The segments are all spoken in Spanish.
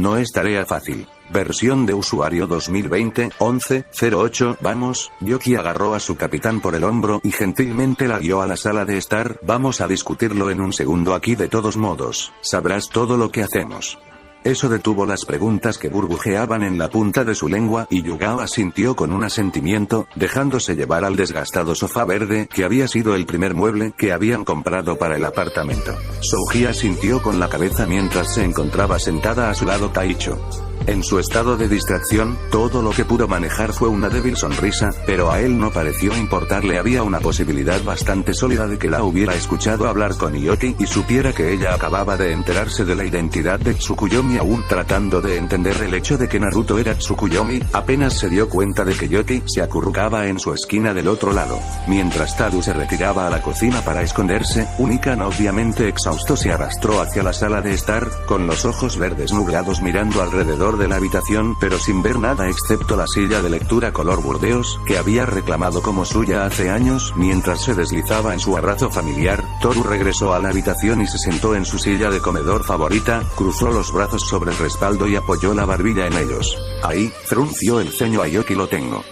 No es tarea fácil. Versión de usuario 2020-11-08. Vamos, Yoki agarró a su capitán por el hombro y gentilmente la guió a la sala de estar. Vamos a discutirlo en un segundo aquí de todos modos. Sabrás todo lo que hacemos. Eso detuvo las preguntas que burbujeaban en la punta de su lengua y Yugao asintió con un asentimiento, dejándose llevar al desgastado sofá verde que había sido el primer mueble que habían comprado para el apartamento. Souji asintió con la cabeza mientras se encontraba sentada a su lado Taicho. En su estado de distracción, todo lo que pudo manejar fue una débil sonrisa, pero a él no pareció importarle. Había una posibilidad bastante sólida de que la hubiera escuchado hablar con Yoki y supiera que ella acababa de enterarse de la identidad de Tsukuyomi. Aún tratando de entender el hecho de que Naruto era Tsukuyomi, apenas se dio cuenta de que Yoki se acurrucaba en su esquina del otro lado. Mientras Taru se retiraba a la cocina para esconderse, Unikan obviamente exhausto se arrastró hacia la sala de estar, con los ojos verdes nublados mirando alrededor de la habitación pero sin ver nada excepto la silla de lectura color burdeos, que había reclamado como suya hace años. Mientras se deslizaba en su abrazo familiar, Toru regresó a la habitación y se sentó en su silla de comedor favorita, cruzó los brazos sobre el respaldo y apoyó la barbilla en ellos. Ahí, frunció el ceño a Yoki. Lo tengo.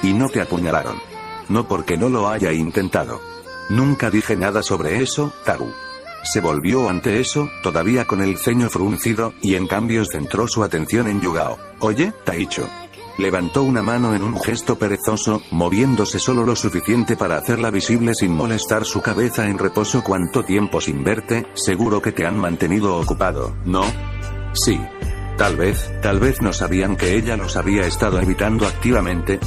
Y no te apuñalaron. No porque no lo haya intentado. Nunca dije nada sobre eso, Taru. Se volvió ante eso, todavía con el ceño fruncido, y en cambio centró su atención en Yugao. Oye, Taicho. Levantó una mano en un gesto perezoso, moviéndose solo lo suficiente para hacerla visible sin molestar su cabeza en reposo. ¿Cuánto tiempo sin verte? Seguro que te han mantenido ocupado, ¿no? Sí. Tal vez no sabían que ella los había estado evitando activamente.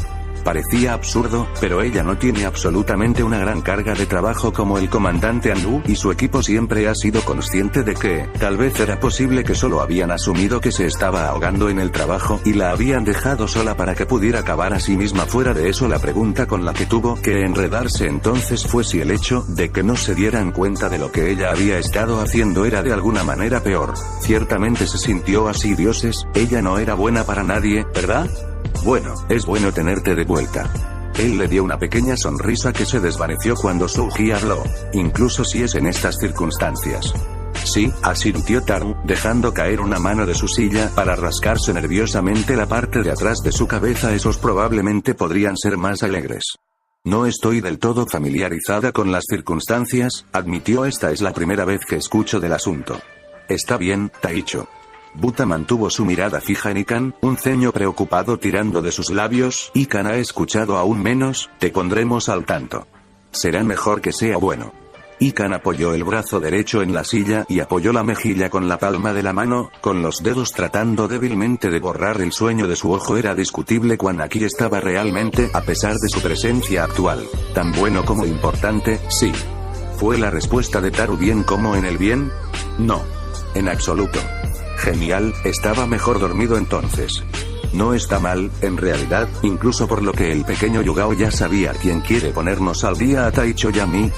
Parecía absurdo, pero ella no tiene absolutamente una gran carga de trabajo como el comandante Anu, y su equipo siempre ha sido consciente de que, tal vez era posible que solo habían asumido que se estaba ahogando en el trabajo y la habían dejado sola para que pudiera acabar a sí misma. Fuera de eso, la pregunta con la que tuvo que enredarse entonces fue si el hecho de que no se dieran cuenta de lo que ella había estado haciendo era de alguna manera peor. Ciertamente se sintió así. Dioses, ella no era buena para nadie, ¿verdad? Bueno, es bueno tenerte de vuelta. Él le dio una pequeña sonrisa que se desvaneció cuando Souji habló, incluso si es en estas circunstancias. Sí, asintió Taru, dejando caer una mano de su silla para rascarse nerviosamente la parte de atrás de su cabeza. Esos probablemente podrían ser más alegres. No estoy del todo familiarizada con las circunstancias, admitió. Esta es la primera vez que escucho del asunto. Está bien, Taicho. Buta mantuvo su mirada fija en Ikan, un ceño preocupado tirando de sus labios. Ikan ha escuchado aún menos, te pondremos al tanto. Será mejor que sea bueno. Ikan apoyó el brazo derecho en la silla y apoyó la mejilla con la palma de la mano, con los dedos tratando débilmente de borrar el sueño de su ojo. Era discutible cuán aquí estaba realmente, a pesar de su presencia actual. Tan bueno como importante, sí. ¿Fue la respuesta de Taru bien como en el bien? No. En absoluto. Genial, estaba mejor dormido entonces. No está mal, en realidad, incluso por lo que el pequeño Yugao ya sabía quién quiere ponernos al día, a Taicho y a mí.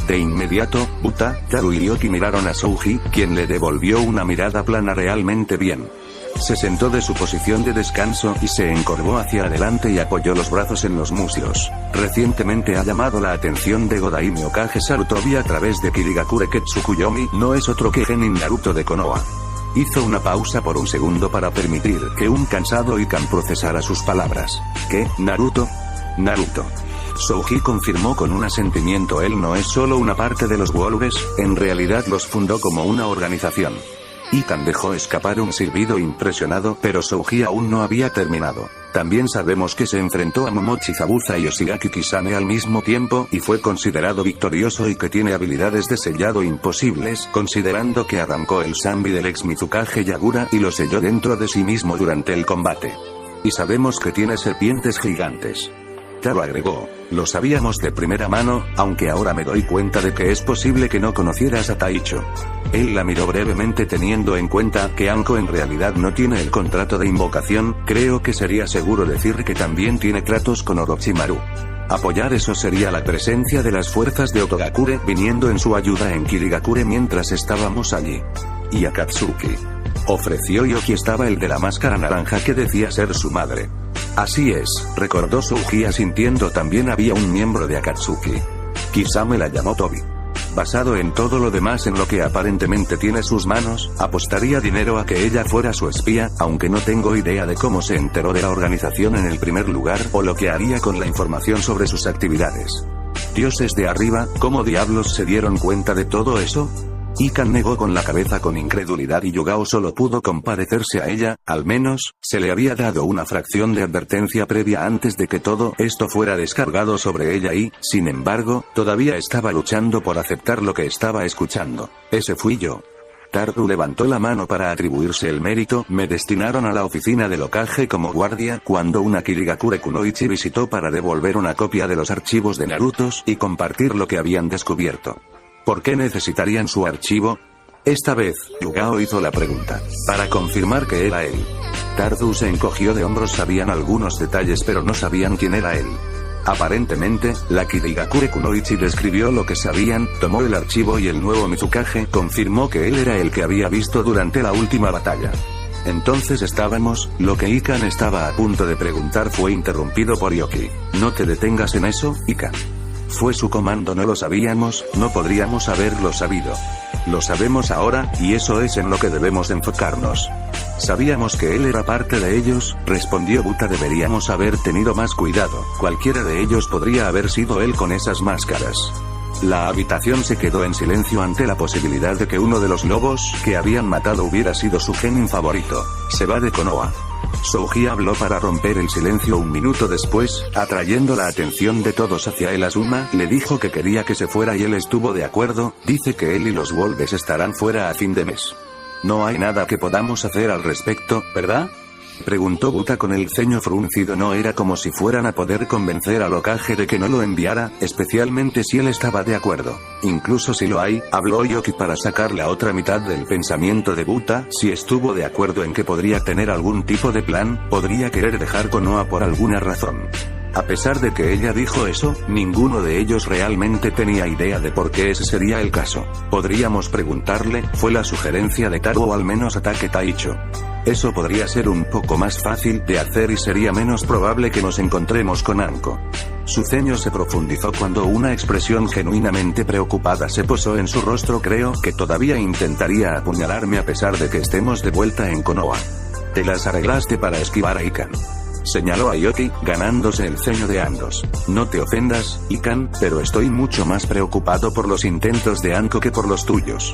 De inmediato, Buta, Taru y Yoki miraron a Souji, quien le devolvió una mirada plana. Realmente bien. Se sentó de su posición de descanso y se encorvó hacia adelante y apoyó los brazos en los muslos. Recientemente ha llamado la atención de Godaime Okage Sarutobi a través de Kirigakure que Tsukuyomi no es otro que Genin Naruto de Konoha. Hizo una pausa por un segundo para permitir que un cansado Ikan procesara sus palabras. ¿Qué, Naruto? Naruto. Souji confirmó con un asentimiento. Él no es solo una parte de los Wolves, en realidad los fundó como una organización. Ikan dejó escapar un silbido impresionado, pero Souji aún no había terminado. También sabemos que se enfrentó a Momochi Zabuza y Oshigaki Kisame al mismo tiempo, y fue considerado victorioso, y que tiene habilidades de sellado imposibles, considerando que arrancó el Sanbi del ex Mizukage Yagura y lo selló dentro de sí mismo durante el combate. Y sabemos que tiene serpientes gigantes. Taru agregó, lo sabíamos de primera mano, aunque ahora me doy cuenta de que es posible que no conocieras a Taicho. Él la miró brevemente. Teniendo en cuenta que Anko en realidad no tiene el contrato de invocación, creo que sería seguro decir que también tiene tratos con Orochimaru. Apoyar eso sería la presencia de las fuerzas de Otogakure viniendo en su ayuda en Kirigakure mientras estábamos allí. Y Akatsuki. Ofreció Yoki. Estaba el de la máscara naranja que decía ser su madre. Así es, recordó Souji asintiendo. También había un miembro de Akatsuki. Kisame la llamó Tobi. basado en todo lo demás en lo que aparentemente tiene sus manos, apostaría dinero a que ella fuera su espía, aunque no tengo idea de cómo se enteró de la organización en el primer lugar, o lo que haría con la información sobre sus actividades. Dioses de arriba, ¿cómo diablos se dieron cuenta de todo eso? Hikan negó con la cabeza con incredulidad y Yugao solo pudo compadecerse a ella, al menos, se le había dado una fracción de advertencia previa antes de que todo esto fuera descargado sobre ella y, sin embargo, todavía estaba luchando por aceptar lo que estaba escuchando. Ese fui yo. Tardu levantó la mano para atribuirse el mérito. Me destinaron a la oficina del Hokage como guardia cuando una Kirigakure Kunoichi visitó para devolver una copia de los archivos de Naruto y compartir lo que habían descubierto. ¿Por qué necesitarían su archivo? Esta vez, Yugao hizo la pregunta, para confirmar que era él. Tardu se encogió de hombros. Sabían algunos detalles pero no sabían quién era él. Aparentemente, la Kirigakure Kunoichi describió lo que sabían, tomó el archivo y el nuevo Mizukage confirmó que él era el que había visto durante la última batalla. Entonces estábamos, lo que Hikan estaba a punto de preguntar fue interrumpido por Yoki. No te detengas en eso, Hikan. Fue su comando, no lo sabíamos, no podríamos haberlo sabido. Lo sabemos ahora, y eso es en lo que debemos enfocarnos. Sabíamos que él era parte de ellos, respondió Buta. Deberíamos haber tenido más cuidado, cualquiera de ellos podría haber sido él con esas máscaras. La habitación se quedó en silencio ante la posibilidad de que uno de los lobos que habían matado hubiera sido su genin favorito. Se va de Konoha. Souji habló para romper el silencio un minuto después, atrayendo la atención de todos hacia él. Asuma le dijo que quería que se fuera y él estuvo de acuerdo. Dice que él y los Wolves estarán fuera a fin de mes. No hay nada que podamos hacer al respecto, ¿verdad? Preguntó Buta con el ceño fruncido. No era como si fueran a poder convencer al Hokage de que no lo enviara, especialmente si él estaba de acuerdo. Incluso si lo hay, habló Yoki para sacar la otra mitad del pensamiento de Buta. Si estuvo de acuerdo en que podría tener algún tipo de plan, podría querer dejar Konoha por alguna razón. A pesar de que ella dijo eso, ninguno de ellos realmente tenía idea de por qué ese sería el caso. Podríamos preguntarle, fue la sugerencia de Taro o al menos ataque Taicho. Eso podría ser un poco más fácil de hacer y sería menos probable que nos encontremos con Anko. Su ceño se profundizó cuando una expresión genuinamente preocupada se posó en su rostro. Creo que todavía intentaría apuñalarme a pesar de que estemos de vuelta en Konoha. Te las arreglaste para esquivar a Hikan. Señaló a Yoki, ganándose el ceño de ambos. No te ofendas, Hikan, pero estoy mucho más preocupado por los intentos de Anko que por los tuyos.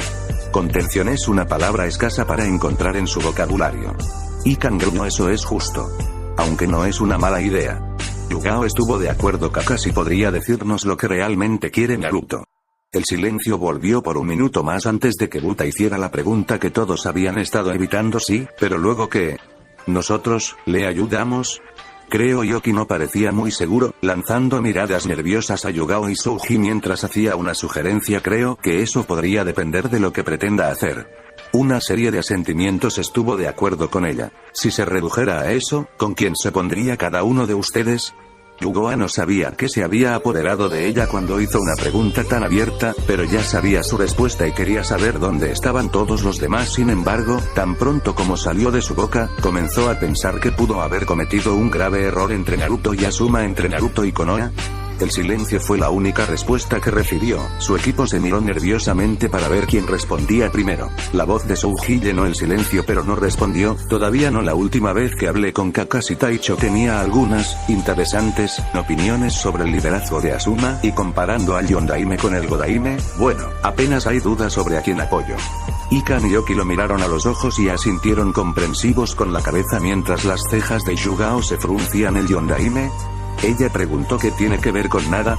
Contención es una palabra escasa para encontrar en su vocabulario. Hikan gruñó. Eso es justo. Aunque no es una mala idea. Yugao estuvo de acuerdo. Kakashi podría decirnos lo que realmente quiere Naruto. El silencio volvió por un minuto más antes de que Buta hiciera la pregunta que todos habían estado evitando. Sí, pero luego ¿qué? ¿Nosotros le ayudamos? Creo Yoki no parecía muy seguro, lanzando miradas nerviosas a Yugao y Souji mientras hacía una sugerencia. Creo que eso podría depender de lo que pretenda hacer. Una serie de asentimientos estuvo de acuerdo con ella. Si se redujera a eso, ¿con quién se pondría cada uno de ustedes? Yugao no sabía que se había apoderado de ella cuando hizo una pregunta tan abierta, pero ya sabía su respuesta y quería saber dónde estaban todos los demás. Sin embargo, tan pronto como salió de su boca, comenzó a pensar que pudo haber cometido un grave error entre Naruto y Asuma, entre Naruto y Konoha. El silencio fue la única respuesta que recibió. Su equipo se miró nerviosamente para ver quién respondía primero. La voz de Souji llenó el silencio pero no respondió. Todavía no. La última vez que hablé con Kakashi Taicho tenía algunas interesantes opiniones sobre el liderazgo de Asuma y comparando al Yondaime con el Godaime, bueno, apenas hay dudas sobre a quién apoyo. Hikan y Yoki lo miraron a los ojos y asintieron comprensivos con la cabeza mientras las cejas de Yugao se fruncían. ¿El Yondaime? Ella preguntó. ¿Qué tiene que ver con nada?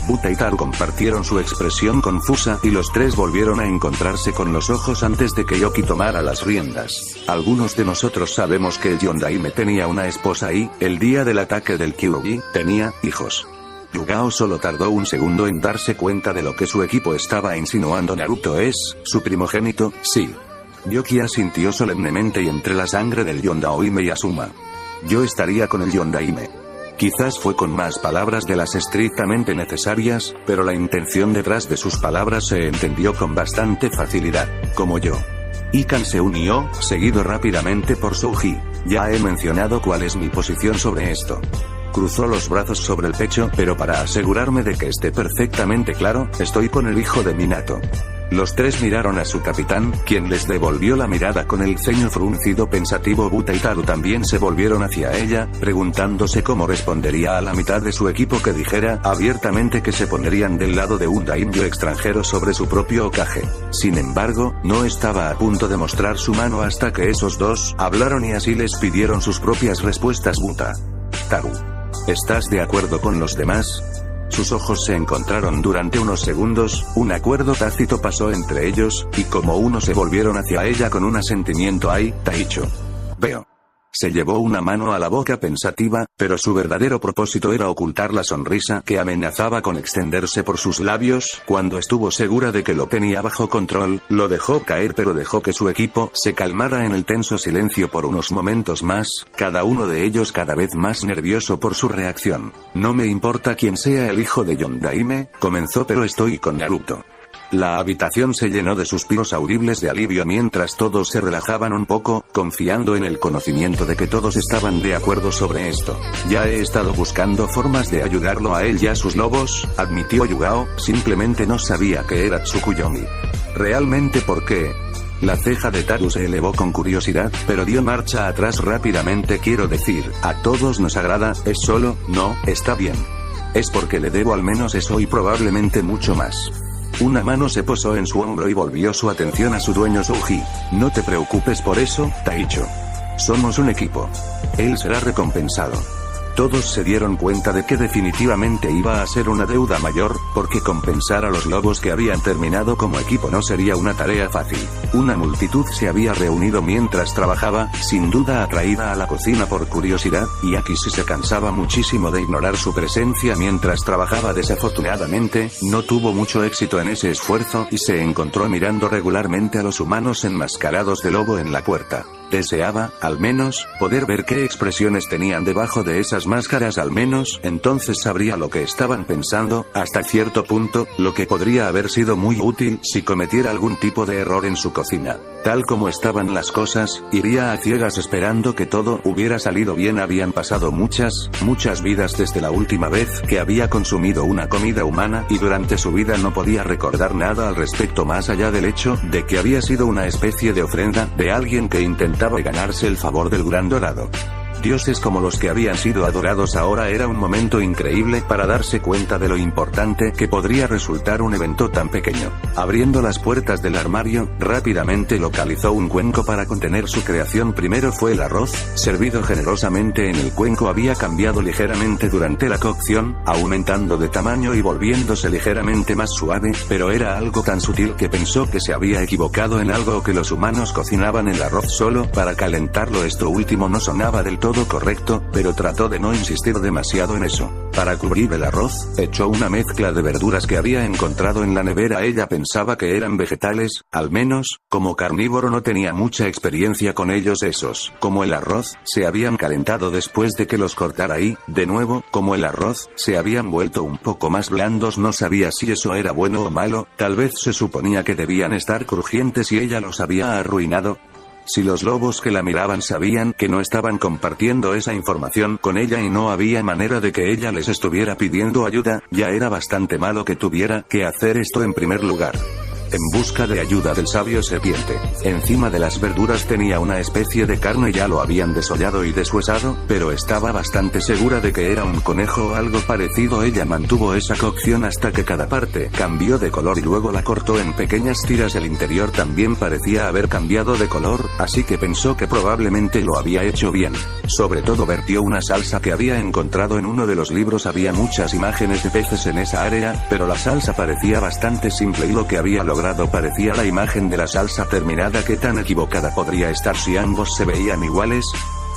Buta y Taro compartieron su expresión confusa y los tres volvieron a encontrarse con los ojos antes de que Yoki tomara las riendas. Algunos de nosotros sabemos que el Yondaime tenía una esposa y, el día del ataque del Kyuubi, tenía hijos. Yugao solo tardó un segundo en darse cuenta de lo que su equipo estaba insinuando. ¿Naruto es su primogénito? Sí. Yoki asintió solemnemente y entre la sangre del Yondaime y Asuma. Yo estaría con el Yondaime. Quizás fue con más palabras de las estrictamente necesarias, pero la intención detrás de sus palabras se entendió con bastante facilidad, como yo. Hikan se unió, seguido rápidamente por Souji. Ya he mencionado cuál es mi posición sobre esto. Cruzó los brazos sobre el pecho, pero para asegurarme de que esté perfectamente claro, estoy con el hijo de Minato. Los tres miraron a su capitán, quien les devolvió la mirada con el ceño fruncido pensativo. Buta y Taru también se volvieron hacia ella, preguntándose cómo respondería a la mitad de su equipo que dijera abiertamente que se pondrían del lado de un daimyo extranjero sobre su propio Hokage. Sin embargo, no estaba a punto de mostrar su mano hasta que esos dos hablaron y así les pidieron sus propias respuestas. Buta. Taru. ¿Estás de acuerdo con los demás? Sus ojos se encontraron durante unos segundos, un acuerdo tácito pasó entre ellos, y como uno se volvieron hacia ella con un asentimiento. Ai, Taicho. Veo. Se llevó una mano a la boca pensativa, pero su verdadero propósito era ocultar la sonrisa que amenazaba con extenderse por sus labios. Cuando estuvo segura de que lo tenía bajo control, lo dejó caer, pero dejó que su equipo se calmara en el tenso silencio por unos momentos más, cada uno de ellos cada vez más nervioso por su reacción. No me importa quién sea el hijo de Yondaime, comenzó, pero estoy con Naruto. La habitación se llenó de suspiros audibles de alivio mientras todos se relajaban un poco, confiando en el conocimiento de que todos estaban de acuerdo sobre esto. Ya he estado buscando formas de ayudarlo a él y a sus lobos, admitió Yugao, simplemente no sabía que era Tsukuyomi. ¿Realmente por qué? La ceja de Taru se elevó con curiosidad, pero dio marcha atrás rápidamente. Quiero decir, a todos nos agrada, es solo, no, está bien. Es porque le debo al menos eso y probablemente mucho más. Una mano se posó en su hombro y volvió su atención a su dueño Souji. No te preocupes por eso, Taicho. Somos un equipo. Él será recompensado. Todos se dieron cuenta de que definitivamente iba a ser una deuda mayor, porque compensar a los lobos que habían terminado como equipo no sería una tarea fácil. Una multitud se había reunido mientras trabajaba, sin duda atraída a la cocina por curiosidad, y Akishi se cansaba muchísimo de ignorar su presencia mientras trabajaba. Desafortunadamente, no tuvo mucho éxito en ese esfuerzo y se encontró mirando regularmente a los humanos enmascarados de lobo en la puerta. Deseaba, al menos, poder ver qué expresiones tenían debajo de esas máscaras. Al menos, entonces sabría lo que estaban pensando, hasta cierto punto, lo que podría haber sido muy útil si cometiera algún tipo de error en su cocina. Tal como estaban las cosas, iría a ciegas esperando que todo hubiera salido bien. Habían pasado muchas vidas desde la última vez que había consumido una comida humana, y durante su vida no podía recordar nada al respecto más allá del hecho de que había sido una especie de ofrenda de alguien que intentaba ganarse el favor del Gran Dorado. Dioses como los que habían sido adorados. Ahora era un momento increíble para darse cuenta de lo importante que podría resultar un evento tan pequeño. Abriendo las puertas del armario, rápidamente localizó un cuenco para contener su creación. Primero fue el arroz, servido generosamente en el cuenco. Había cambiado ligeramente durante la cocción, aumentando de tamaño y volviéndose ligeramente más suave, pero era algo tan sutil que pensó que se había equivocado en algo, o que los humanos cocinaban el arroz solo para calentarlo. Esto último no sonaba del todo correcto, pero trató de no insistir demasiado en eso. Para cubrir el arroz, echó una mezcla de verduras que había encontrado en la nevera. Ella pensaba que eran vegetales, al menos, como carnívoro no tenía mucha experiencia con ellos. Esos, como el arroz, se habían calentado después de que los cortara y, de nuevo, como el arroz, se habían vuelto un poco más blandos. No sabía si eso era bueno o malo, tal vez se suponía que debían estar crujientes y ella los había arruinado. Si los lobos que la miraban sabían que no estaban compartiendo esa información con ella y no había manera de que ella les estuviera pidiendo ayuda, ya era bastante malo que tuviera que hacer esto en primer lugar. En busca de ayuda del sabio serpiente. Encima de las verduras tenía una especie de carne. Ya lo habían desollado y deshuesado, pero estaba bastante segura de que era un conejo o algo parecido. Ella mantuvo esa cocción hasta que cada parte cambió de color y luego la cortó en pequeñas tiras. El interior también parecía haber cambiado de color, así que pensó que probablemente lo había hecho bien. Sobre todo vertió una salsa que había encontrado en uno de los libros. Había muchas imágenes de peces en esa área, pero la salsa parecía bastante simple y lo que había logrado parecía la imagen de la salsa terminada. ¿Qué tan equivocada podría estar si ambos se veían iguales?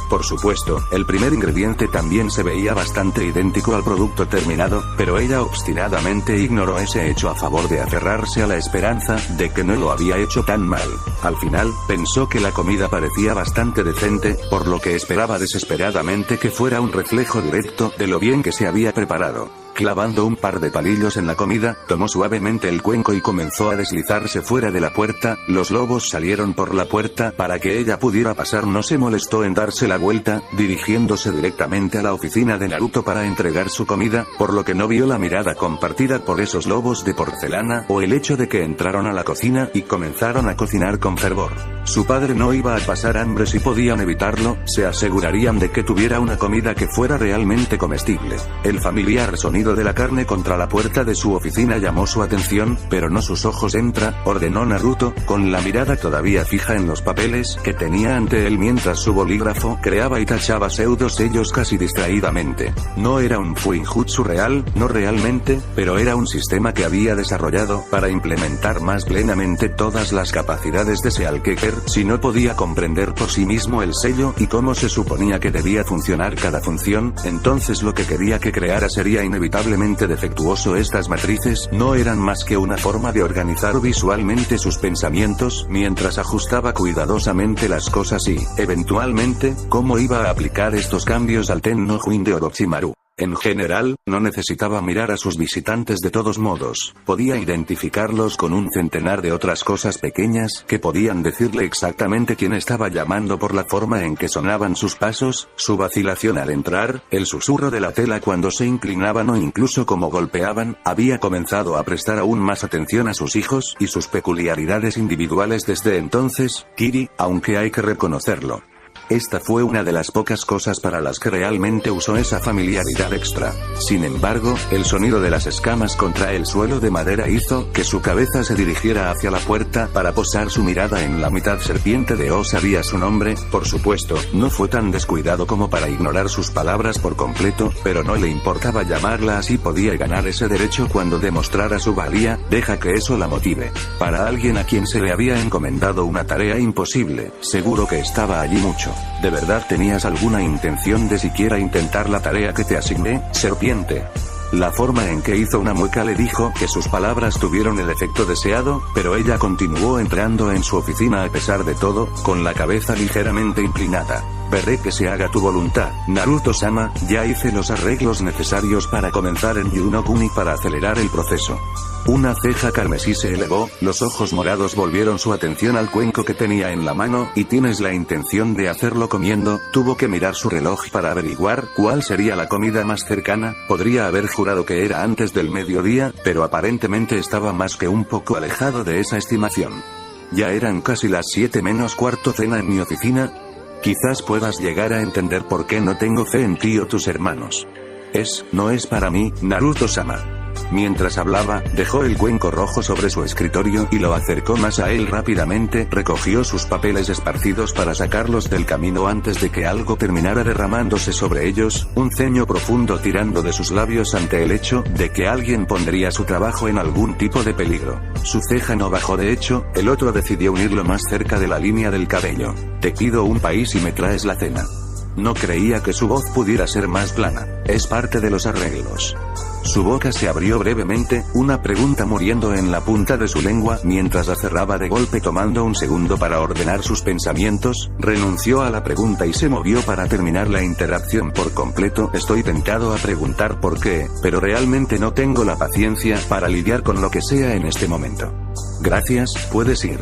Por supuesto, el primer ingrediente también se veía bastante idéntico al producto terminado, pero ella obstinadamente ignoró ese hecho a favor de aferrarse a la esperanza de que no lo había hecho tan mal. Al final, pensó que la comida parecía bastante decente, por lo que esperaba desesperadamente que fuera un reflejo directo de lo bien que se había preparado. Clavando un par de palillos en la comida, tomó suavemente el cuenco y comenzó a deslizarse fuera de la puerta. Los lobos salieron por la puerta para que ella pudiera pasar. No se molestó en darse la vuelta, dirigiéndose directamente a la oficina de Naruto para entregar su comida, por lo que no vio la mirada compartida por esos lobos de porcelana, o el hecho de que entraron a la cocina y comenzaron a cocinar con fervor. Su padre no iba a pasar hambre si podían evitarlo, se asegurarían de que tuviera una comida que fuera realmente comestible. El familiar sonido de la carne contra la puerta de su oficina llamó su atención, pero no sus ojos. Entra, ordenó Naruto, con la mirada todavía fija en los papeles que tenía ante él mientras su bolígrafo creaba y tachaba pseudo-sellos casi distraídamente. No era un fuinjutsu real, no realmente, pero era un sistema que había desarrollado para implementar más plenamente todas las capacidades de Sealkeker. Si no podía comprender por sí mismo el sello y cómo se suponía que debía funcionar cada función, entonces lo que quería que creara sería inevitablemente defectuoso. Estas matrices no eran más que una forma de organizar visualmente sus pensamientos, mientras ajustaba cuidadosamente las cosas y, eventualmente, cómo iba a aplicar estos cambios al Tenno-Juin de Orochimaru. En general, no necesitaba mirar a sus visitantes de todos modos, podía identificarlos con un centenar de otras cosas pequeñas que podían decirle exactamente quién estaba llamando por la forma en que sonaban sus pasos, su vacilación al entrar, el susurro de la tela cuando se inclinaban o incluso cómo golpeaban. Había comenzado a prestar aún más atención a sus hijos y sus peculiaridades individuales desde entonces. Kiri, aunque hay que reconocerlo, esta fue una de las pocas cosas para las que realmente usó esa familiaridad extra. Sin embargo, el sonido de las escamas contra el suelo de madera hizo que su cabeza se dirigiera hacia la puerta para posar su mirada en la mitad serpiente de O. Sabía su nombre, por supuesto, no fue tan descuidado como para ignorar sus palabras por completo, pero no le importaba llamarla así. Podía ganar ese derecho cuando demostrara su valía. Deja que eso la motive. Para alguien a quien se le había encomendado una tarea imposible, seguro que estaba allí mucho. ¿De verdad tenías alguna intención de siquiera intentar la tarea que te asigné, serpiente? La forma en que hizo una mueca le dijo que sus palabras tuvieron el efecto deseado, pero ella continuó entrando en su oficina a pesar de todo, con la cabeza ligeramente inclinada. Veré que se haga tu voluntad, Naruto-sama. Ya hice los arreglos necesarios para comenzar en Yūno-kuni para acelerar el proceso. Una ceja carmesí se elevó, los ojos morados volvieron su atención al cuenco que tenía en la mano. ¿Y tienes la intención de hacerlo comiendo? Tuvo que mirar su reloj para averiguar cuál sería la comida más cercana. Podría haber jurado que era antes del mediodía, pero aparentemente estaba más que un poco alejado de esa estimación. Ya eran casi las 7 menos cuarto. Cena en mi oficina. Quizás puedas llegar a entender por qué no tengo fe en ti o tus hermanos. No es para mí, Naruto-sama. Mientras hablaba, dejó el cuenco rojo sobre su escritorio y lo acercó más a él rápidamente. Recogió sus papeles esparcidos para sacarlos del camino antes de que algo terminara derramándose sobre ellos, un ceño profundo tirando de sus labios ante el hecho de que alguien pondría su trabajo en algún tipo de peligro. Su ceja no bajó. De hecho, el otro decidió unirlo más cerca de la línea del cabello. Te pido un país y me traes la cena. No creía que su voz pudiera ser más plana. Es parte de los arreglos. Su boca se abrió brevemente, una pregunta muriendo en la punta de su lengua. Mientras la cerraba de golpe, tomando un segundo para ordenar sus pensamientos, renunció a la pregunta y se movió para terminar la interacción por completo. Estoy tentado a preguntar por qué, pero realmente no tengo la paciencia para lidiar con lo que sea en este momento. Gracias, puedes ir.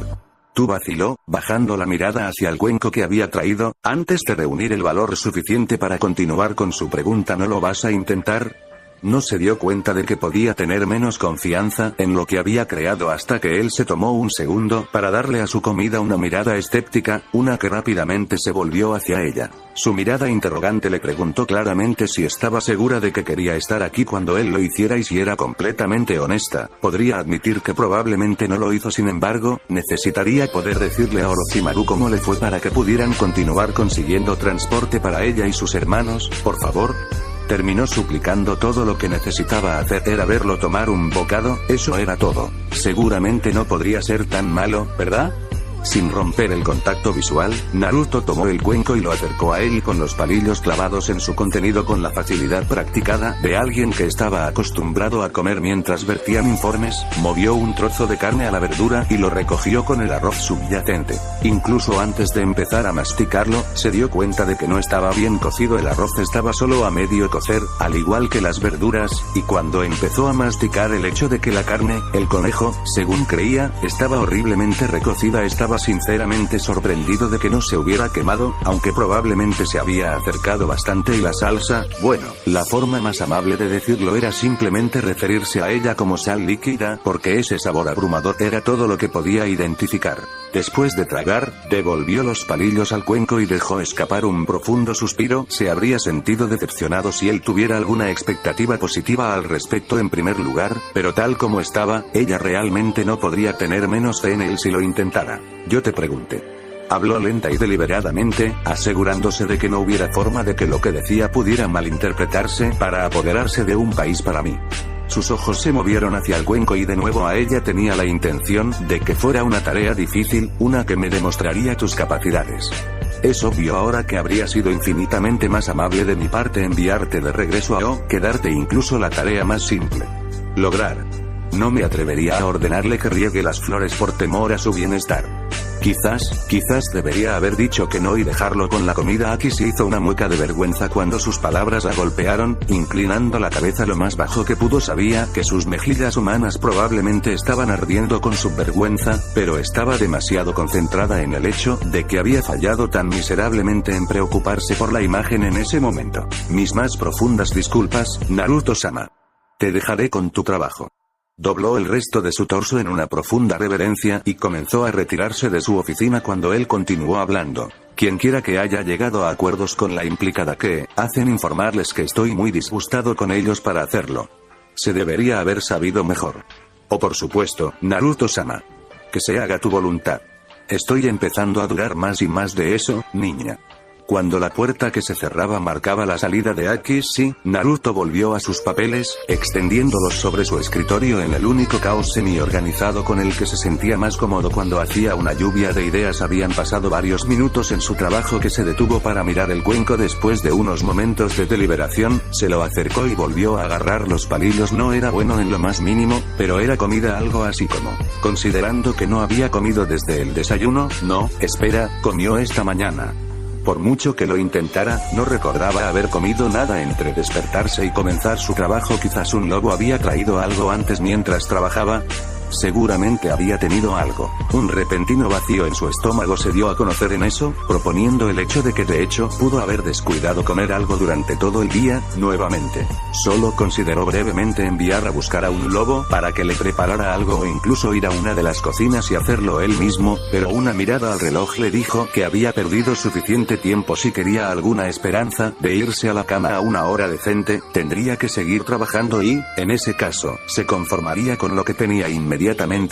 Tú, vaciló, bajando la mirada hacia el cuenco que había traído, antes de reunir el valor suficiente para continuar con su pregunta. ¿No lo vas a intentar? No se dio cuenta de que podía tener menos confianza en lo que había creado hasta que él se tomó un segundo para darle a su comida una mirada escéptica, una que rápidamente se volvió hacia ella. Su mirada interrogante le preguntó claramente si estaba segura de que quería estar aquí cuando él lo hiciera, y si era completamente honesta, podría admitir que probablemente no lo hizo. Sin embargo, necesitaría poder decirle a Orochimaru cómo le fue para que pudieran continuar consiguiendo transporte para ella y sus hermanos. Por favor. Terminó suplicando. Todo lo que necesitaba hacer era verlo tomar un bocado, eso era todo. Seguramente no podría ser tan malo, ¿verdad? Sin romper el contacto visual, Naruto tomó el cuenco y lo acercó a él y con los palillos clavados en su contenido con la facilidad practicada de alguien que estaba acostumbrado a comer mientras vertían informes, movió un trozo de carne a la verdura y lo recogió con el arroz subyacente. Incluso antes de empezar a masticarlo, se dio cuenta de que no estaba bien cocido, el arroz estaba solo a medio cocer, al igual que las verduras, y cuando empezó a masticar el hecho de que la carne, el conejo, según creía, estaba horriblemente recocida, estaba sinceramente sorprendido de que no se hubiera quemado, aunque probablemente se había acercado bastante y la salsa, bueno, la forma más amable de decirlo era simplemente referirse a ella como sal líquida, porque ese sabor abrumador era todo lo que podía identificar. Después de tragar, devolvió los palillos al cuenco y dejó escapar un profundo suspiro. Se habría sentido decepcionado si él tuviera alguna expectativa positiva al respecto en primer lugar, pero tal como estaba, ella realmente no podría tener menos fe en él si lo intentara. Yo te pregunté. Habló lenta y deliberadamente, asegurándose de que no hubiera forma de que lo que decía pudiera malinterpretarse para apoderarse de un país para mí. Sus ojos se movieron hacia el cuenco y de nuevo a ella tenía la intención de que fuera una tarea difícil, una que me demostraría tus capacidades. Es obvio ahora que habría sido infinitamente más amable de mi parte enviarte de regreso a O que darte incluso la tarea más simple. Lograr. No me atrevería a ordenarle que riegue las flores por temor a su bienestar. Quizás debería haber dicho que no y dejarlo con la comida. Aki se hizo una mueca de vergüenza cuando sus palabras la golpearon, inclinando la cabeza lo más bajo que pudo. Sabía que sus mejillas humanas probablemente estaban ardiendo con su vergüenza, pero estaba demasiado concentrada en el hecho de que había fallado tan miserablemente en preocuparse por la imagen en ese momento. Mis más profundas disculpas, Naruto-sama. Te dejaré con tu trabajo. Dobló el resto de su torso en una profunda reverencia y comenzó a retirarse de su oficina cuando él continuó hablando. Quienquiera que haya llegado a acuerdos con la implicada que, hacen informarles que estoy muy disgustado con ellos para hacerlo. Se debería haber sabido mejor. O por supuesto, Naruto-sama. Que se haga tu voluntad. Estoy empezando a dudar más y más de eso, niña. Cuando la puerta que se cerraba marcaba la salida de Aki, Naruto volvió a sus papeles, extendiéndolos sobre su escritorio en el único caos semi-organizado con el que se sentía más cómodo cuando hacía una lluvia de ideas. Habían pasado varios minutos en su trabajo que se detuvo para mirar el cuenco. Después de unos momentos de deliberación, se lo acercó y volvió a agarrar los palillos. No era bueno en lo más mínimo, pero era comida, algo así como, considerando que no había comido desde el desayuno. No, espera, comió esta mañana. Por mucho que lo intentara, no recordaba haber comido nada entre despertarse y comenzar su trabajo. Quizás un lobo había traído algo antes mientras trabajaba. Seguramente había tenido algo. Un repentino vacío en su estómago se dio a conocer en eso, proponiendo el hecho de que de hecho pudo haber descuidado comer algo durante todo el día. Nuevamente, solo consideró brevemente enviar a buscar a un lobo para que le preparara algo o incluso ir a una de las cocinas y hacerlo él mismo, pero una mirada al reloj le dijo que había perdido suficiente tiempo. Si quería alguna esperanza de irse a la cama a una hora decente, tendría que seguir trabajando y, en ese caso, se conformaría con lo que tenía inmediatamente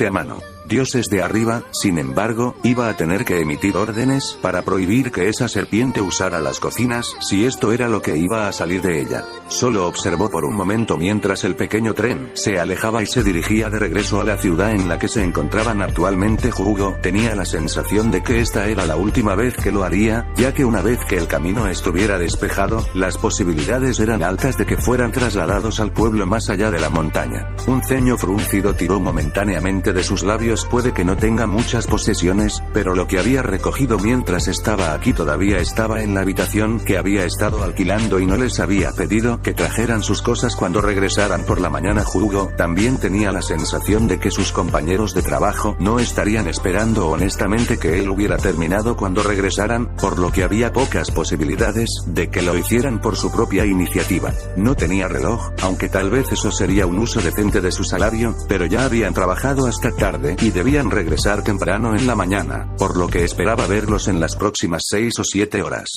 a mano. Dioses de arriba, sin embargo, iba a tener que emitir órdenes para prohibir que esa serpiente usara las cocinas, si esto era lo que iba a salir de ella. Solo observó por un momento mientras el pequeño tren se alejaba y se dirigía de regreso a la ciudad en la que se encontraban actualmente. Hugo tenía la sensación de que esta era la última vez que lo haría, ya que una vez que el camino estuviera despejado, las posibilidades eran altas de que fueran trasladados al pueblo más allá de la montaña. Un ceño fruncido tiró momentáneamente de sus labios. Puede que no tenga muchas posesiones, pero lo que había recogido mientras estaba aquí todavía estaba en la habitación que había estado alquilando y no les había pedido que trajeran sus cosas cuando regresaran por la mañana. Hugo también tenía la sensación de que sus compañeros de trabajo no estarían esperando honestamente que él hubiera terminado cuando regresaran, por lo que había pocas posibilidades de que lo hicieran por su propia iniciativa. No tenía reloj, aunque tal vez eso sería un uso decente de su salario, pero ya habían trabajado hasta tarde y debían regresar temprano en la mañana, por lo que esperaba verlos en las próximas 6 o 7 horas.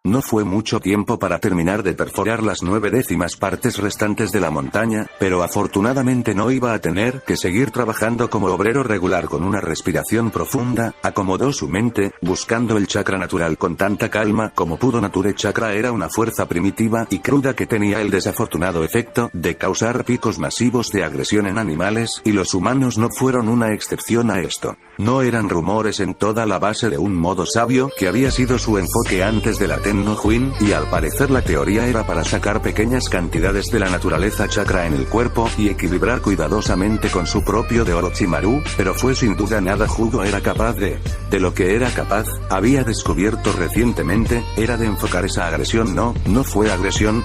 No fue mucho tiempo para terminar de perforar las 9/10 partes restantes de la montaña, pero afortunadamente no iba a tener que seguir trabajando como obrero regular. Con una respiración profunda, acomodó su mente, buscando el chakra natural con tanta calma como pudo. Nature Chakra era una fuerza primitiva y cruda que tenía el desafortunado efecto de causar picos masivos de agresión en animales, y los humanos no fueron una excepción a esto. No eran rumores en toda la base de un modo sabio que había sido su enfoque antes de la Tenno Huin, y al parecer la teoría era para sacar pequeñas cantidades de la naturaleza chakra en el cuerpo y equilibrar cuidadosamente con su propio de Orochimaru, pero fue sin duda nada Jugo era capaz de lo que era capaz, había descubierto recientemente, era de enfocar esa agresión. No fue agresión,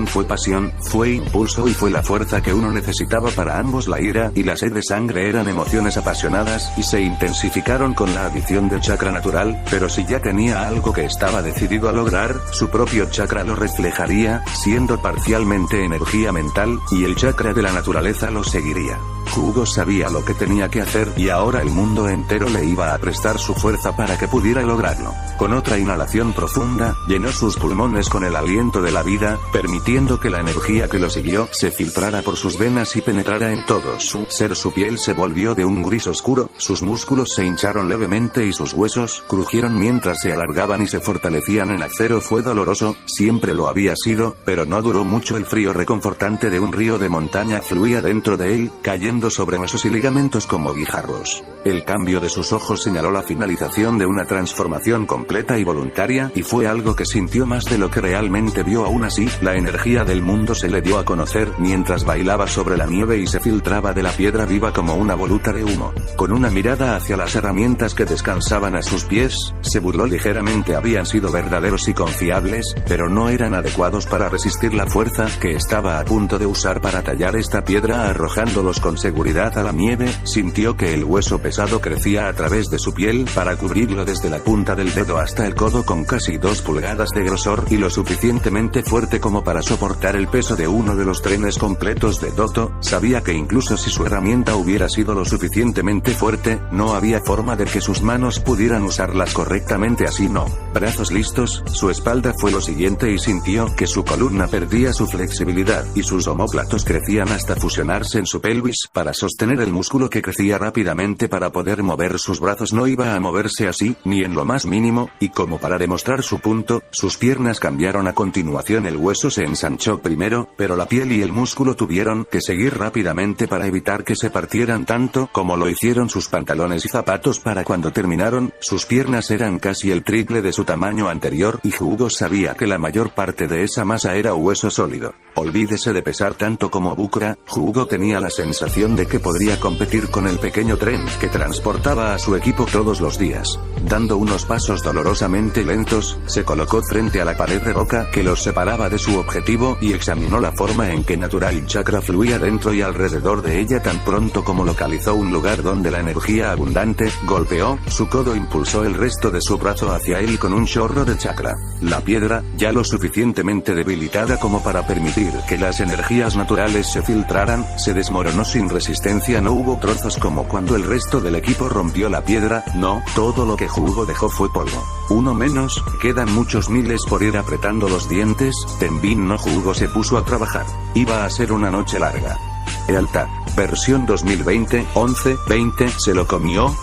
fue pasión, fue impulso y fue la fuerza que uno necesitaba para ambos. La ira y la sed de sangre eran emociones apasionadas, y se intensificaron con la adición del chakra natural, pero si ya tenía algo que estaba decidido a lograr, su propio chakra lo reflejaría, siendo parcialmente energía mental, y el chakra de la naturaleza lo seguiría. Jugo sabía lo que tenía que hacer y ahora el mundo entero le iba a prestar su fuerza para que pudiera lograrlo. Con otra inhalación profunda, llenó sus pulmones con el aliento de la vida, permitiendo que la energía que lo siguió se filtrara por sus venas y penetrara en todo su ser. Su piel se volvió de un gris oscuro, sus músculos se hincharon levemente y sus huesos crujieron mientras se alargaban y se fortalecían en acero. Fue doloroso, siempre lo había sido, pero no duró mucho. El frío reconfortante de un río de montaña fluía dentro de él, cayendo sobre huesos y ligamentos como guijarros. El cambio de sus ojos señaló la finalización de una transformación completa y voluntaria, y fue algo que sintió más de lo que realmente vio. Aún así, la energía del mundo se le dio a conocer mientras bailaba sobre la nieve y se filtraba de la piedra viva como una voluta de humo. Con una mirada hacia las herramientas que descansaban a sus pies, se burló ligeramente. Habían sido verdaderos y confiables, pero no eran adecuados para resistir la fuerza que estaba a punto de usar para tallar esta piedra. Arrojándolos con seguridad a la nieve, sintió que el hueso pesado crecía a través de su piel para cubrirlo desde la punta del dedo hasta el codo, con casi 2 pulgadas de grosor y lo suficientemente fuerte como para soportar el peso de uno de los trenes completos de Doto. Sabía que incluso si su herramienta hubiera sido lo suficientemente fuerte, no había forma de que sus manos pudieran usarlas correctamente. Así no. Brazos listos, su espalda fue lo siguiente y sintió que su columna perdía su flexibilidad y sus omóplatos crecían hasta fusionarse en su pelvis para sostener el músculo que crecía rápidamente para poder mover sus brazos. No iba a moverse así, ni en lo más mínimo, y como para demostrar su punto, sus piernas cambiaron. A continuación el hueso se ensanchó primero, pero la piel y el músculo tuvieron que seguir rápidamente para evitar que se partieran tanto como lo hicieron sus pantalones y zapatos. Para cuando terminaron, sus piernas eran casi el triple de su tamaño anterior, y Jugo sabía que la mayor parte de esa masa era hueso sólido. Olvídese de pesar tanto como Bukra. Jugo tenía la sensación de que podría competir con el pequeño tren que transportaba a su equipo todos los días. Dando unos pasos dolorosamente lentos, se colocó frente a la pared de roca que los separaba de su objetivo y examinó la forma en que natural chakra fluía dentro y alrededor de ella. Tan pronto como localizó un lugar donde la energía abundante golpeó su codo, impulsó el resto de su brazo hacia él con un chorro de chakra. La piedra, ya lo suficientemente debilitada como para permitir que las energías naturales se filtraran, se desmoronó sin resistencia. No hubo trozos como cuando el resto del equipo rompió la piedra. No, todo lo que Jugo dejó fue polvo. Uno menos, quedan muchos miles por ir. Apretando los dientes, Tenbin no. Jugo se puso a trabajar. Iba a ser una noche larga. Lealtad. Versión 2020, 11-20. ¿Se lo comió?,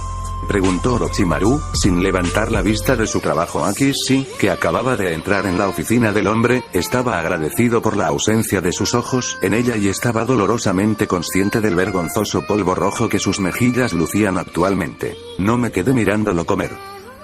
preguntó Orochimaru, sin levantar la vista de su trabajo. Aki sí, que acababa de entrar en la oficina del hombre, estaba agradecido por la ausencia de sus ojos en ella y estaba dolorosamente consciente del vergonzoso polvo rojo que sus mejillas lucían actualmente. No me quedé mirándolo comer.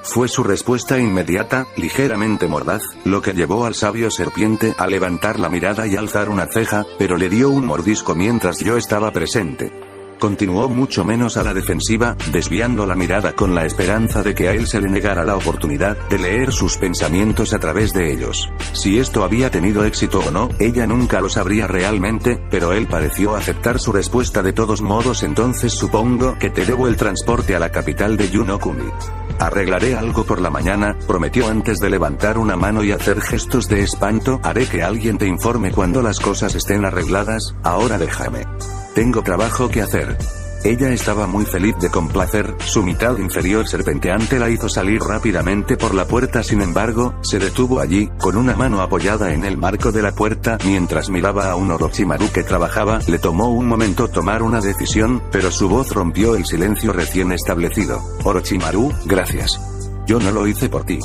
Fue su respuesta inmediata, ligeramente mordaz, lo que llevó al sabio serpiente a levantar la mirada y alzar una ceja, pero le dio un mordisco mientras yo estaba presente. Continuó mucho menos a la defensiva, desviando la mirada con la esperanza de que a él se le negara la oportunidad de leer sus pensamientos a través de ellos. Si esto había tenido éxito o no, ella nunca lo sabría realmente, pero él pareció aceptar su respuesta de todos modos. Entonces supongo que te debo el transporte a la capital de Yunokuni. Arreglaré algo por la mañana, prometió antes de levantar una mano y hacer gestos de espanto. Haré que alguien te informe cuando las cosas estén arregladas. Ahora déjame. Tengo trabajo que hacer. Ella estaba muy feliz de complacer. Su mitad inferior serpenteante la hizo salir rápidamente por la puerta. Sin embargo, se detuvo allí, con una mano apoyada en el marco de la puerta, mientras miraba a un Orochimaru que trabajaba. Le tomó un momento tomar una decisión, pero su voz rompió el silencio recién establecido. Orochimaru, gracias. Yo no lo hice por ti.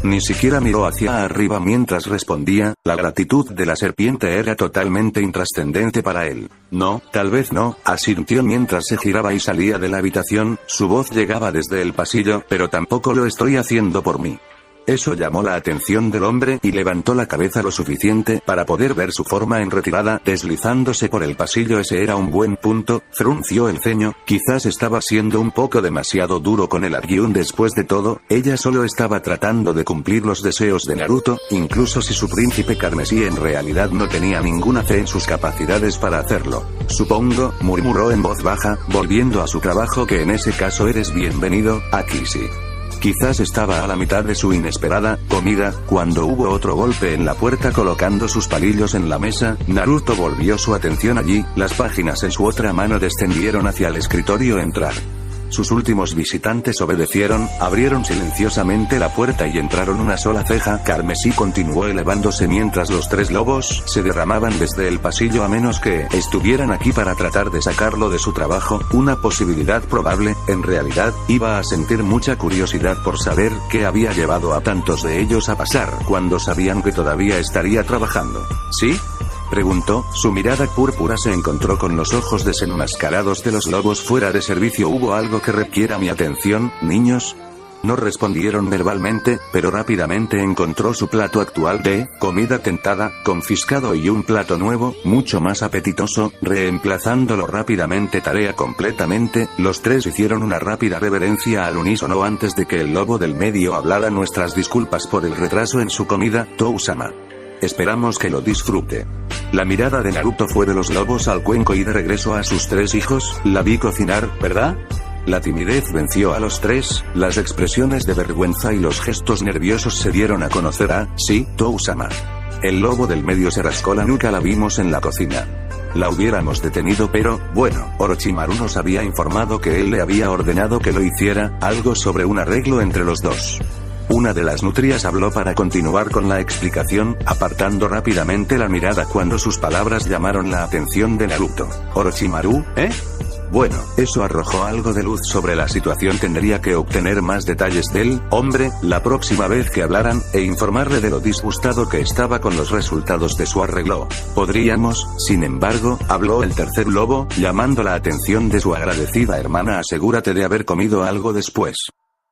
Ni siquiera miró hacia arriba mientras respondía, la gratitud de la serpiente era totalmente intrascendente para él. No, tal vez no, asintió mientras se giraba y salía de la habitación, su voz llegaba desde el pasillo, pero tampoco lo estoy haciendo por mí. Eso llamó la atención del hombre y levantó la cabeza lo suficiente para poder ver su forma en retirada deslizándose por el pasillo. Ese era un buen punto, frunció el ceño, quizás estaba siendo un poco demasiado duro con el Argyun. Después de todo, ella solo estaba tratando de cumplir los deseos de Naruto, incluso si su príncipe carmesí en realidad no tenía ninguna fe en sus capacidades para hacerlo. Supongo, murmuró en voz baja, volviendo a su trabajo, que en ese caso eres bienvenido, aquí sí. Quizás estaba a la mitad de su inesperada comida, cuando hubo otro golpe en la puerta colocando sus palillos en la mesa. Naruto volvió su atención allí, las páginas en su otra mano descendieron hacia el escritorio. Entrar. Sus últimos visitantes obedecieron, abrieron silenciosamente la puerta y entraron. Una sola ceja carmesí continuó elevándose mientras los tres lobos se derramaban desde el pasillo. A menos que estuvieran aquí para tratar de sacarlo de su trabajo, una posibilidad probable, en realidad, iba a sentir mucha curiosidad por saber qué había llevado a tantos de ellos a pasar cuando sabían que todavía estaría trabajando. ¿Sí? Preguntó, su mirada púrpura se encontró con los ojos desenmascarados de los lobos fuera de servicio. ¿Hubo algo que requiera mi atención, niños? No respondieron verbalmente, pero rápidamente encontró su plato actual de comida tentada, confiscado, y un plato nuevo, mucho más apetitoso, reemplazándolo rápidamente. Tarea completamente. Los tres hicieron una rápida reverencia al unísono antes de que el lobo del medio hablara. Nuestras disculpas por el retraso en su comida, Tou-sama. Esperamos que lo disfrute. La mirada de Naruto fue de los lobos al cuenco y de regreso a sus tres hijos. La vi cocinar, ¿verdad? La timidez venció a los tres, las expresiones de vergüenza y los gestos nerviosos se dieron a conocer. Sí, Tou-sama. El lobo del medio se rascó la nuca. La vimos en la cocina. La hubiéramos detenido, pero, bueno, Orochimaru nos había informado que él le había ordenado que lo hiciera, algo sobre un arreglo entre los dos. Una de las nutrias habló para continuar con la explicación, apartando rápidamente la mirada cuando sus palabras llamaron la atención de Naruto. ¿Orochimaru, Bueno, eso arrojó algo de luz sobre la situación. Tendría que obtener más detalles del hombre la próxima vez que hablaran, e informarle de lo disgustado que estaba con los resultados de su arreglo. Podríamos, sin embargo, habló el tercer lobo, llamando la atención de su agradecida hermana. Asegúrate de haber comido algo después.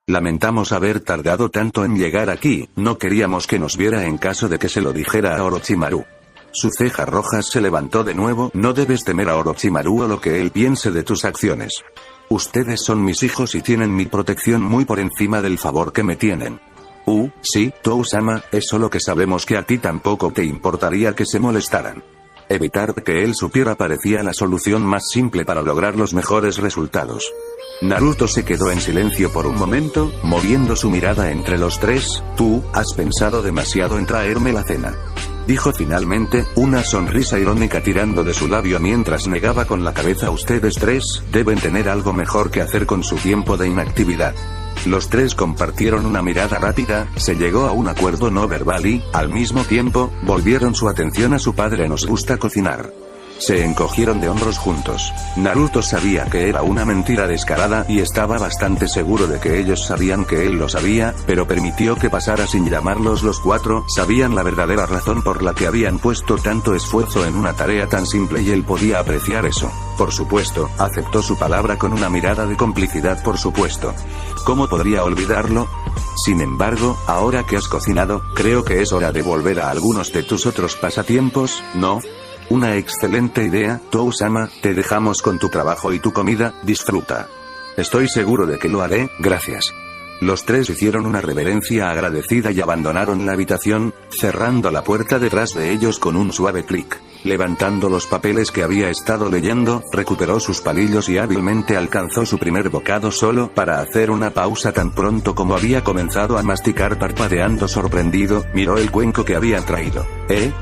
Lamentamos haber tardado tanto en llegar aquí, no queríamos que nos viera en caso de que se lo dijera a Orochimaru. Su ceja roja se levantó de nuevo. No debes temer a Orochimaru o lo que él piense de tus acciones. Ustedes son mis hijos y tienen mi protección muy por encima del favor que me tienen. Sí, Tou-sama, es solo que sabemos que a ti tampoco te importaría que se molestaran. Evitar que él supiera parecía la solución más simple para lograr los mejores resultados. Naruto se quedó en silencio por un momento, moviendo su mirada entre los tres. Tú, has pensado demasiado en traerme la cena. Dijo finalmente, una sonrisa irónica tirando de su labio mientras negaba con la cabeza. Ustedes tres deben tener algo mejor que hacer con su tiempo de inactividad. Los tres compartieron una mirada rápida, se llegó a un acuerdo no verbal y, al mismo tiempo, volvieron su atención a su padre. Nos gusta cocinar. Se encogieron de hombros juntos. Naruto sabía que era una mentira descarada y estaba bastante seguro de que ellos sabían que él lo sabía, pero permitió que pasara sin llamarlos. Los cuatro sabían la verdadera razón por la que habían puesto tanto esfuerzo en una tarea tan simple y él podía apreciar eso. Por supuesto, aceptó su palabra con una mirada de complicidad. Por supuesto. ¿Cómo podría olvidarlo? Sin embargo, ahora que has cocinado, creo que es hora de volver a algunos de tus otros pasatiempos, ¿no? Una excelente idea, Tou-sama, te dejamos con tu trabajo y tu comida, disfruta. Estoy seguro de que lo haré, gracias. Los tres hicieron una reverencia agradecida y abandonaron la habitación, cerrando la puerta detrás de ellos con un suave clic. Levantando los papeles que había estado leyendo, recuperó sus palillos y hábilmente alcanzó su primer bocado solo para hacer una pausa. Tan pronto como había comenzado a masticar, parpadeando sorprendido, miró el cuenco que había traído.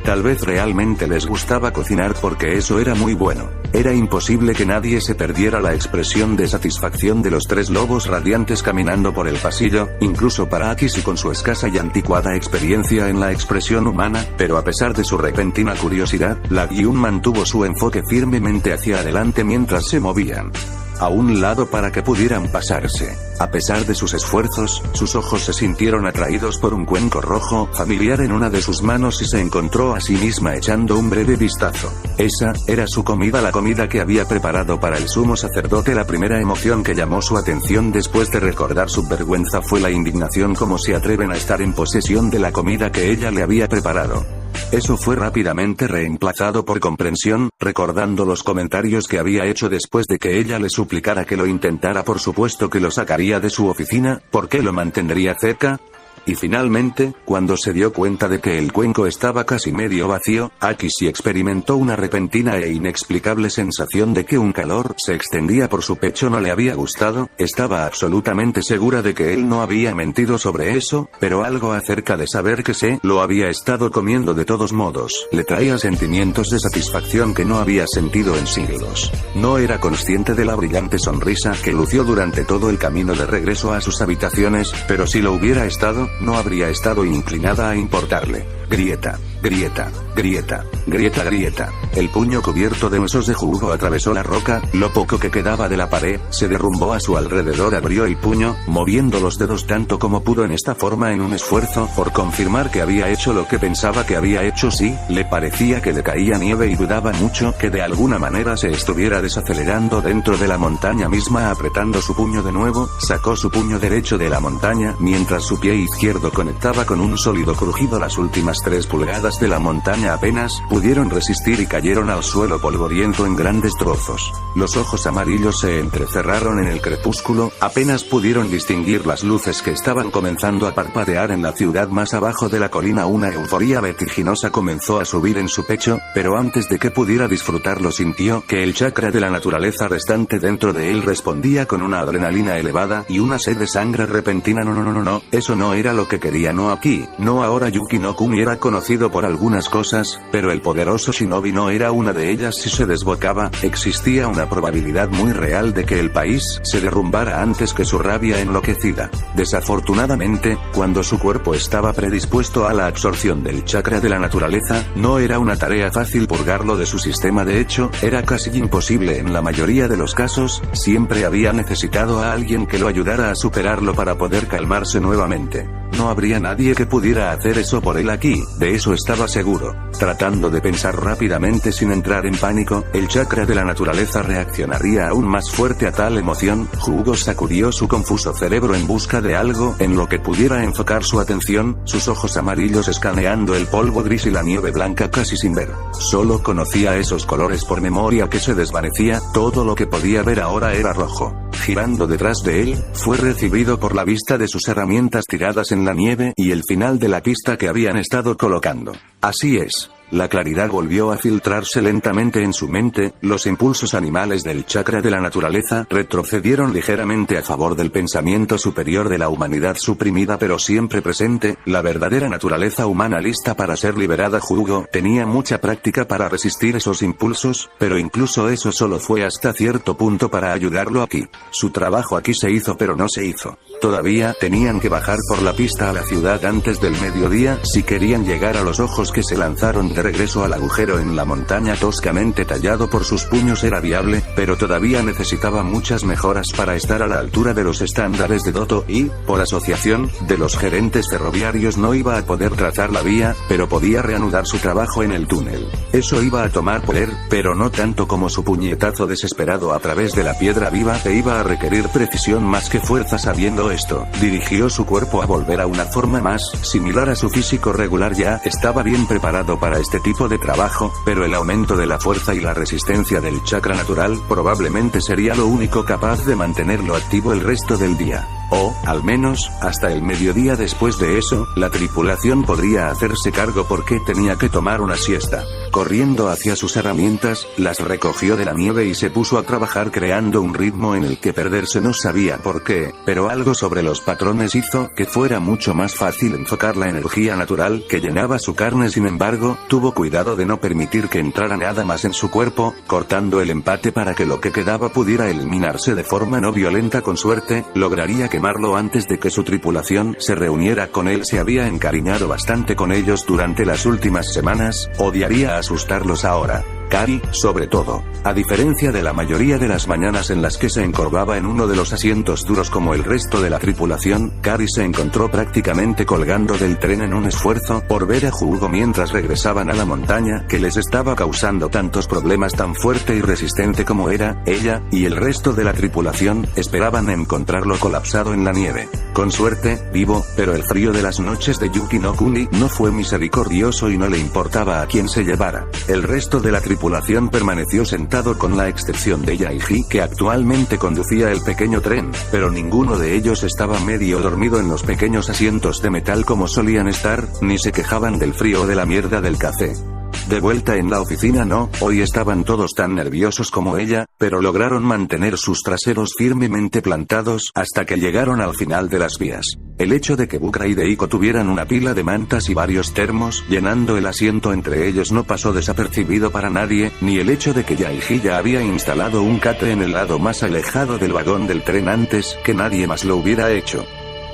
Tal vez realmente les gustaba cocinar porque eso era muy bueno. Era imposible que nadie se perdiera la expresión de satisfacción de los tres lobos radiantes caminando por el pasillo, incluso para Akisi con su escasa y anticuada experiencia en la expresión humana, pero a pesar de su repentina curiosidad, la Gyun mantuvo su enfoque firmemente hacia adelante mientras se movían. a un lado para que pudieran pasarse. A pesar de sus esfuerzos, sus ojos se sintieron atraídos por un cuenco rojo familiar en una de sus manos y se encontró a sí misma echando un breve vistazo. Esa era su comida, la comida que había preparado para el sumo sacerdote. La primera emoción que llamó su atención después de recordar su vergüenza fue la indignación. ¿Cómo se atreven a estar en posesión de la comida que ella le había preparado? Eso fue rápidamente reemplazado por comprensión, recordando los comentarios que había hecho después de que ella le suplicara que lo intentara. Por supuesto que lo sacaría de su oficina, ¿por qué lo mantendría cerca? Y finalmente, cuando se dio cuenta de que el cuenco estaba casi medio vacío, Akisi experimentó una repentina e inexplicable sensación de que un calor se extendía por su pecho. No le había gustado, estaba absolutamente segura de que él no había mentido sobre eso, pero algo acerca de saber que se lo había estado comiendo de todos modos le traía sentimientos de satisfacción que no había sentido en siglos. No era consciente de la brillante sonrisa que lució durante todo el camino de regreso a sus habitaciones, pero si lo hubiera estado, no habría estado inclinada a importarle. Grieta, grieta, grieta, grieta, grieta. El puño cubierto de huesos de jugo atravesó la roca, lo poco que quedaba de la pared, se derrumbó a su alrededor. Abrió el puño, moviendo los dedos tanto como pudo en esta forma en un esfuerzo por confirmar que había hecho lo que pensaba que había hecho. Sí, le parecía que le caía nieve y dudaba mucho que de alguna manera se estuviera desacelerando dentro de la montaña misma. Apretando su puño de nuevo, sacó su puño derecho de la montaña, mientras su pie izquierdo conectaba con un sólido crujido. Las últimas 3 pulgadas de la montaña apenas pudieron resistir y cayeron al suelo polvoriento en grandes trozos. Los ojos amarillos se entrecerraron en el crepúsculo, apenas pudieron distinguir las luces que estaban comenzando a parpadear en la ciudad más abajo de la colina. Una euforia vertiginosa comenzó a subir en su pecho, pero antes de que pudiera disfrutarlo sintió que el chakra de la naturaleza restante dentro de él respondía con una adrenalina elevada y una sed de sangre repentina. No, eso no era lo que quería. No aquí, no ahora. Yuki no Kuni era conocido por algunas cosas, pero el poderoso shinobi no era una de ellas. Si se desbocaba, existía una probabilidad muy real de que el país se derrumbara antes que su rabia enloquecida. Desafortunadamente, cuando su cuerpo estaba predispuesto a la absorción del chakra de la naturaleza, no era una tarea fácil purgarlo de su sistema. De hecho, era casi imposible en la mayoría de los casos. Siempre había necesitado a alguien que lo ayudara a superarlo para poder calmarse nuevamente. No habría nadie que pudiera hacer eso por él aquí, de eso estaba seguro. Tratando de pensar rápidamente sin entrar en pánico, el chakra de la naturaleza reaccionaría aún más fuerte a tal emoción. Jugo sacudió su confuso cerebro en busca de algo en lo que pudiera enfocar su atención, sus ojos amarillos escaneando el polvo gris y la nieve blanca casi sin ver. Solo conocía esos colores por memoria que se desvanecía, todo lo que podía ver ahora era rojo. Girando detrás de él, fue recibido por la vista de sus herramientas tiradas en la nieve y el final de la pista que habían estado colocando. Así es. La claridad volvió a filtrarse lentamente en su mente, los impulsos animales del chakra de la naturaleza retrocedieron ligeramente a favor del pensamiento superior de la humanidad suprimida pero siempre presente, la verdadera naturaleza humana lista para ser liberada. Jugo tenía mucha práctica para resistir esos impulsos, pero incluso eso solo fue hasta cierto punto para ayudarlo aquí. Su trabajo aquí se hizo pero no se hizo. Todavía tenían que bajar por la pista a la ciudad antes del mediodía si querían llegar a los ojos que se lanzaron de regreso al agujero en la montaña toscamente tallado por sus puños. Era viable, pero todavía necesitaba muchas mejoras para estar a la altura de los estándares de Doto y, por asociación, de los gerentes ferroviarios. No iba a poder trazar la vía, pero podía reanudar su trabajo en el túnel. Eso iba a tomar poder, pero no tanto como su puñetazo desesperado a través de la piedra viva, e iba a requerir precisión más que fuerza. Sabiendo esto, dirigió su cuerpo a volver a una forma más similar a su físico regular. Ya estaba bien preparado para este tipo de trabajo, pero el aumento de la fuerza y la resistencia del chakra natural probablemente sería lo único capaz de mantenerlo activo el resto del día. O, al menos, hasta el mediodía. Después de eso, la tripulación podría hacerse cargo porque tenía que tomar una siesta. Corriendo hacia sus herramientas, las recogió de la nieve y se puso a trabajar creando un ritmo en el que perderse. No sabía por qué, pero algo sobre los patrones hizo que fuera mucho más fácil enfocar la energía natural que llenaba su carne. Sin embargo, tuvo cuidado de no permitir que entrara nada más en su cuerpo, cortando el empate para que lo que quedaba pudiera eliminarse de forma no violenta. Con suerte, lograría quemarlo antes de que su tripulación se reuniera con él. Se había encariñado bastante con ellos durante las últimas semanas, odiaría asustarlos ahora. Kari, sobre todo. A diferencia de la mayoría de las mañanas en las que se encorvaba en uno de los asientos duros como el resto de la tripulación, Kari se encontró prácticamente colgando del tren en un esfuerzo por ver a Hugo mientras regresaban a la montaña que les estaba causando tantos problemas. Tan fuerte y resistente como era, ella, y el resto de la tripulación, esperaban encontrarlo colapsado en la nieve. Con suerte, vivo, pero el frío de las noches de Yuki no Kuni no fue misericordioso y no le importaba a quién se llevara. El resto de la tripulación permaneció sentado con la excepción de Yaiji, que actualmente conducía el pequeño tren, pero ninguno de ellos estaba medio dormido en los pequeños asientos de metal como solían estar, ni se quejaban del frío o de la mierda del café. De vuelta en la oficina hoy estaban todos tan nerviosos como ella, pero lograron mantener sus traseros firmemente plantados hasta que llegaron al final de las vías. El hecho de que Bukra y Deiko tuvieran una pila de mantas y varios termos llenando el asiento entre ellos no pasó desapercibido para nadie, ni el hecho de que Yaiji ya había instalado un catre en el lado más alejado del vagón del tren antes que nadie más lo hubiera hecho.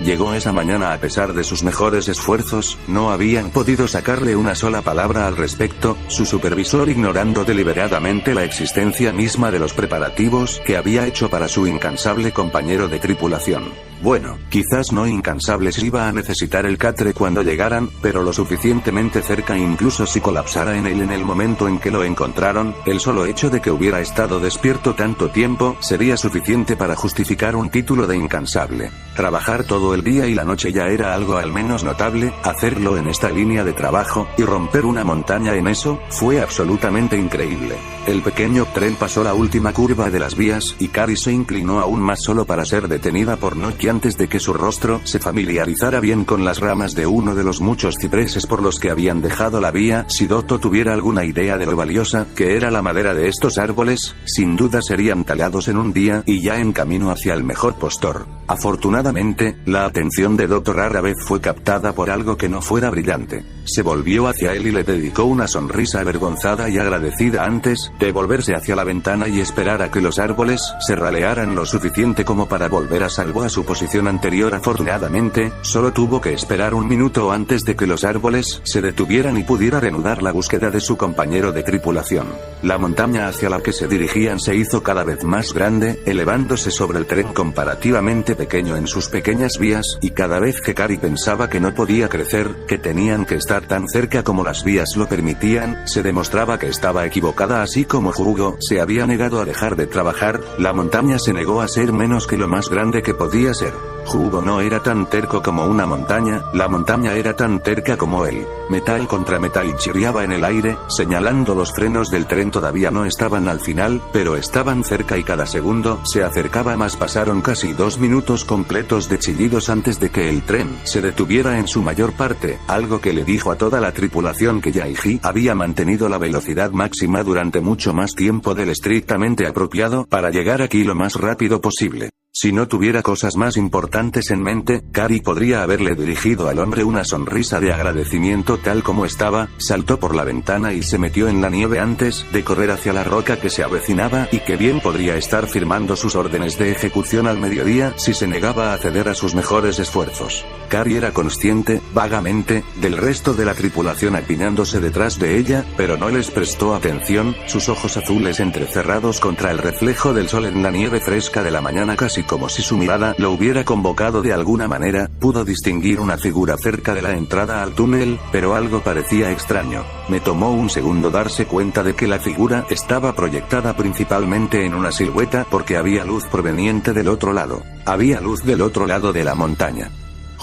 Llegó esa mañana a pesar de sus mejores esfuerzos, no habían podido sacarle una sola palabra al respecto, su supervisor ignorando deliberadamente la existencia misma de los preparativos que había hecho para su incansable compañero de tripulación. Bueno, quizás no incansables iba a necesitar el catre cuando llegaran, pero lo suficientemente cerca incluso si colapsara en él en el momento en que lo encontraron, el solo hecho de que hubiera estado despierto tanto tiempo sería suficiente para justificar un título de incansable. Trabajar todo el día y la noche ya era algo al menos notable, hacerlo en esta línea de trabajo, y romper una montaña en eso, fue absolutamente increíble. El pequeño tren pasó la última curva de las vías y Kari se inclinó aún más solo para ser detenida por Noki antes de que su rostro se familiarizara bien con las ramas de uno de los muchos cipreses por los que habían dejado la vía. Si Doto tuviera alguna idea de lo valiosa que era la madera de estos árboles, sin duda serían talados en un día y ya en camino hacia el mejor postor. Afortunadamente, la atención de Doto rara vez fue captada por algo que no fuera brillante. Se volvió hacia él y le dedicó una sonrisa avergonzada y agradecida antes de volverse hacia la ventana y esperar a que los árboles se ralearan lo suficiente como para volver a salvo a su posición anterior. Afortunadamente, solo tuvo que esperar un minuto antes de que los árboles se detuvieran y pudiera reanudar la búsqueda de su compañero de tripulación. La montaña hacia la que se dirigían se hizo cada vez más grande, elevándose sobre el tren comparativamente pequeño en sus pequeñas vías, y cada vez que Kari pensaba que no podía crecer, que tenían que estar tan cerca como las vías lo permitían, se demostraba que estaba equivocada. Así como Hugo se había negado a dejar de trabajar, la montaña se negó a ser menos que lo más grande que podía ser. Hugo no era tan terco como una montaña, la montaña era tan terca como él. Metal contra metal chirriaba en el aire, señalando los frenos del tren todavía no estaban al final, pero estaban cerca y cada segundo se acercaba más. Pasaron casi 2 minutos completos de chillidos antes de que el tren se detuviera en su mayor parte, algo que le dijo a toda la tripulación que Yaiji había mantenido la velocidad máxima durante mucho más tiempo del estrictamente apropiado para llegar aquí lo más rápido posible. Si no tuviera cosas más importantes en mente, Kari podría haberle dirigido al hombre una sonrisa de agradecimiento tal como estaba, saltó por la ventana y se metió en la nieve antes de correr hacia la roca que se avecinaba y que bien podría estar firmando sus órdenes de ejecución al mediodía si se negaba a ceder a sus mejores esfuerzos. Kari era consciente, vagamente, del resto de la tripulación apiñándose detrás de ella, pero no les prestó atención, sus ojos azules entrecerrados contra el reflejo del sol en la nieve fresca de la mañana, casi como si su mirada lo hubiera convocado de alguna manera. Pudo distinguir una figura cerca de la entrada al túnel, pero algo parecía extraño. Me tomó un segundo darse cuenta de que la figura estaba proyectada principalmente en una silueta porque había luz proveniente del otro lado. Había luz del otro lado de la montaña.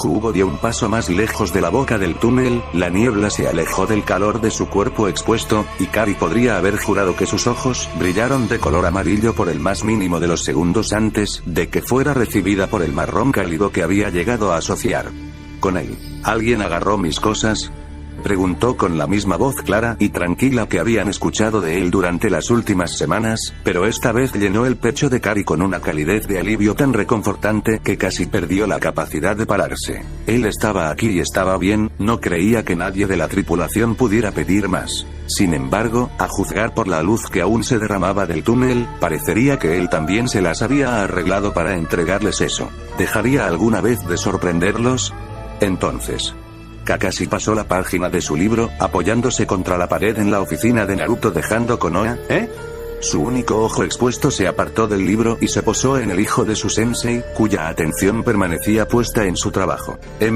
Hugo dio un paso más lejos de la boca del túnel, la niebla se alejó del calor de su cuerpo expuesto, y Kari podría haber jurado que sus ojos brillaron de color amarillo por el más mínimo de los segundos antes de que fuera recibida por el marrón cálido que había llegado a asociar con él. ¿Alguien agarró mis cosas?, preguntó con la misma voz clara y tranquila que habían escuchado de él durante las últimas semanas, pero esta vez llenó el pecho de Kari con una calidez de alivio tan reconfortante que casi perdió la capacidad de pararse. Él estaba aquí y estaba bien, no creía que nadie de la tripulación pudiera pedir más. Sin embargo, a juzgar por la luz que aún se derramaba del túnel, parecería que él también se las había arreglado para entregarles eso. ¿Dejaría alguna vez de sorprenderlos? Entonces, Kakashi pasó la página de su libro, apoyándose contra la pared en la oficina de Naruto dejando Konoha, Su único ojo expuesto se apartó del libro y se posó en el hijo de su sensei, cuya atención permanecía puesta en su trabajo. El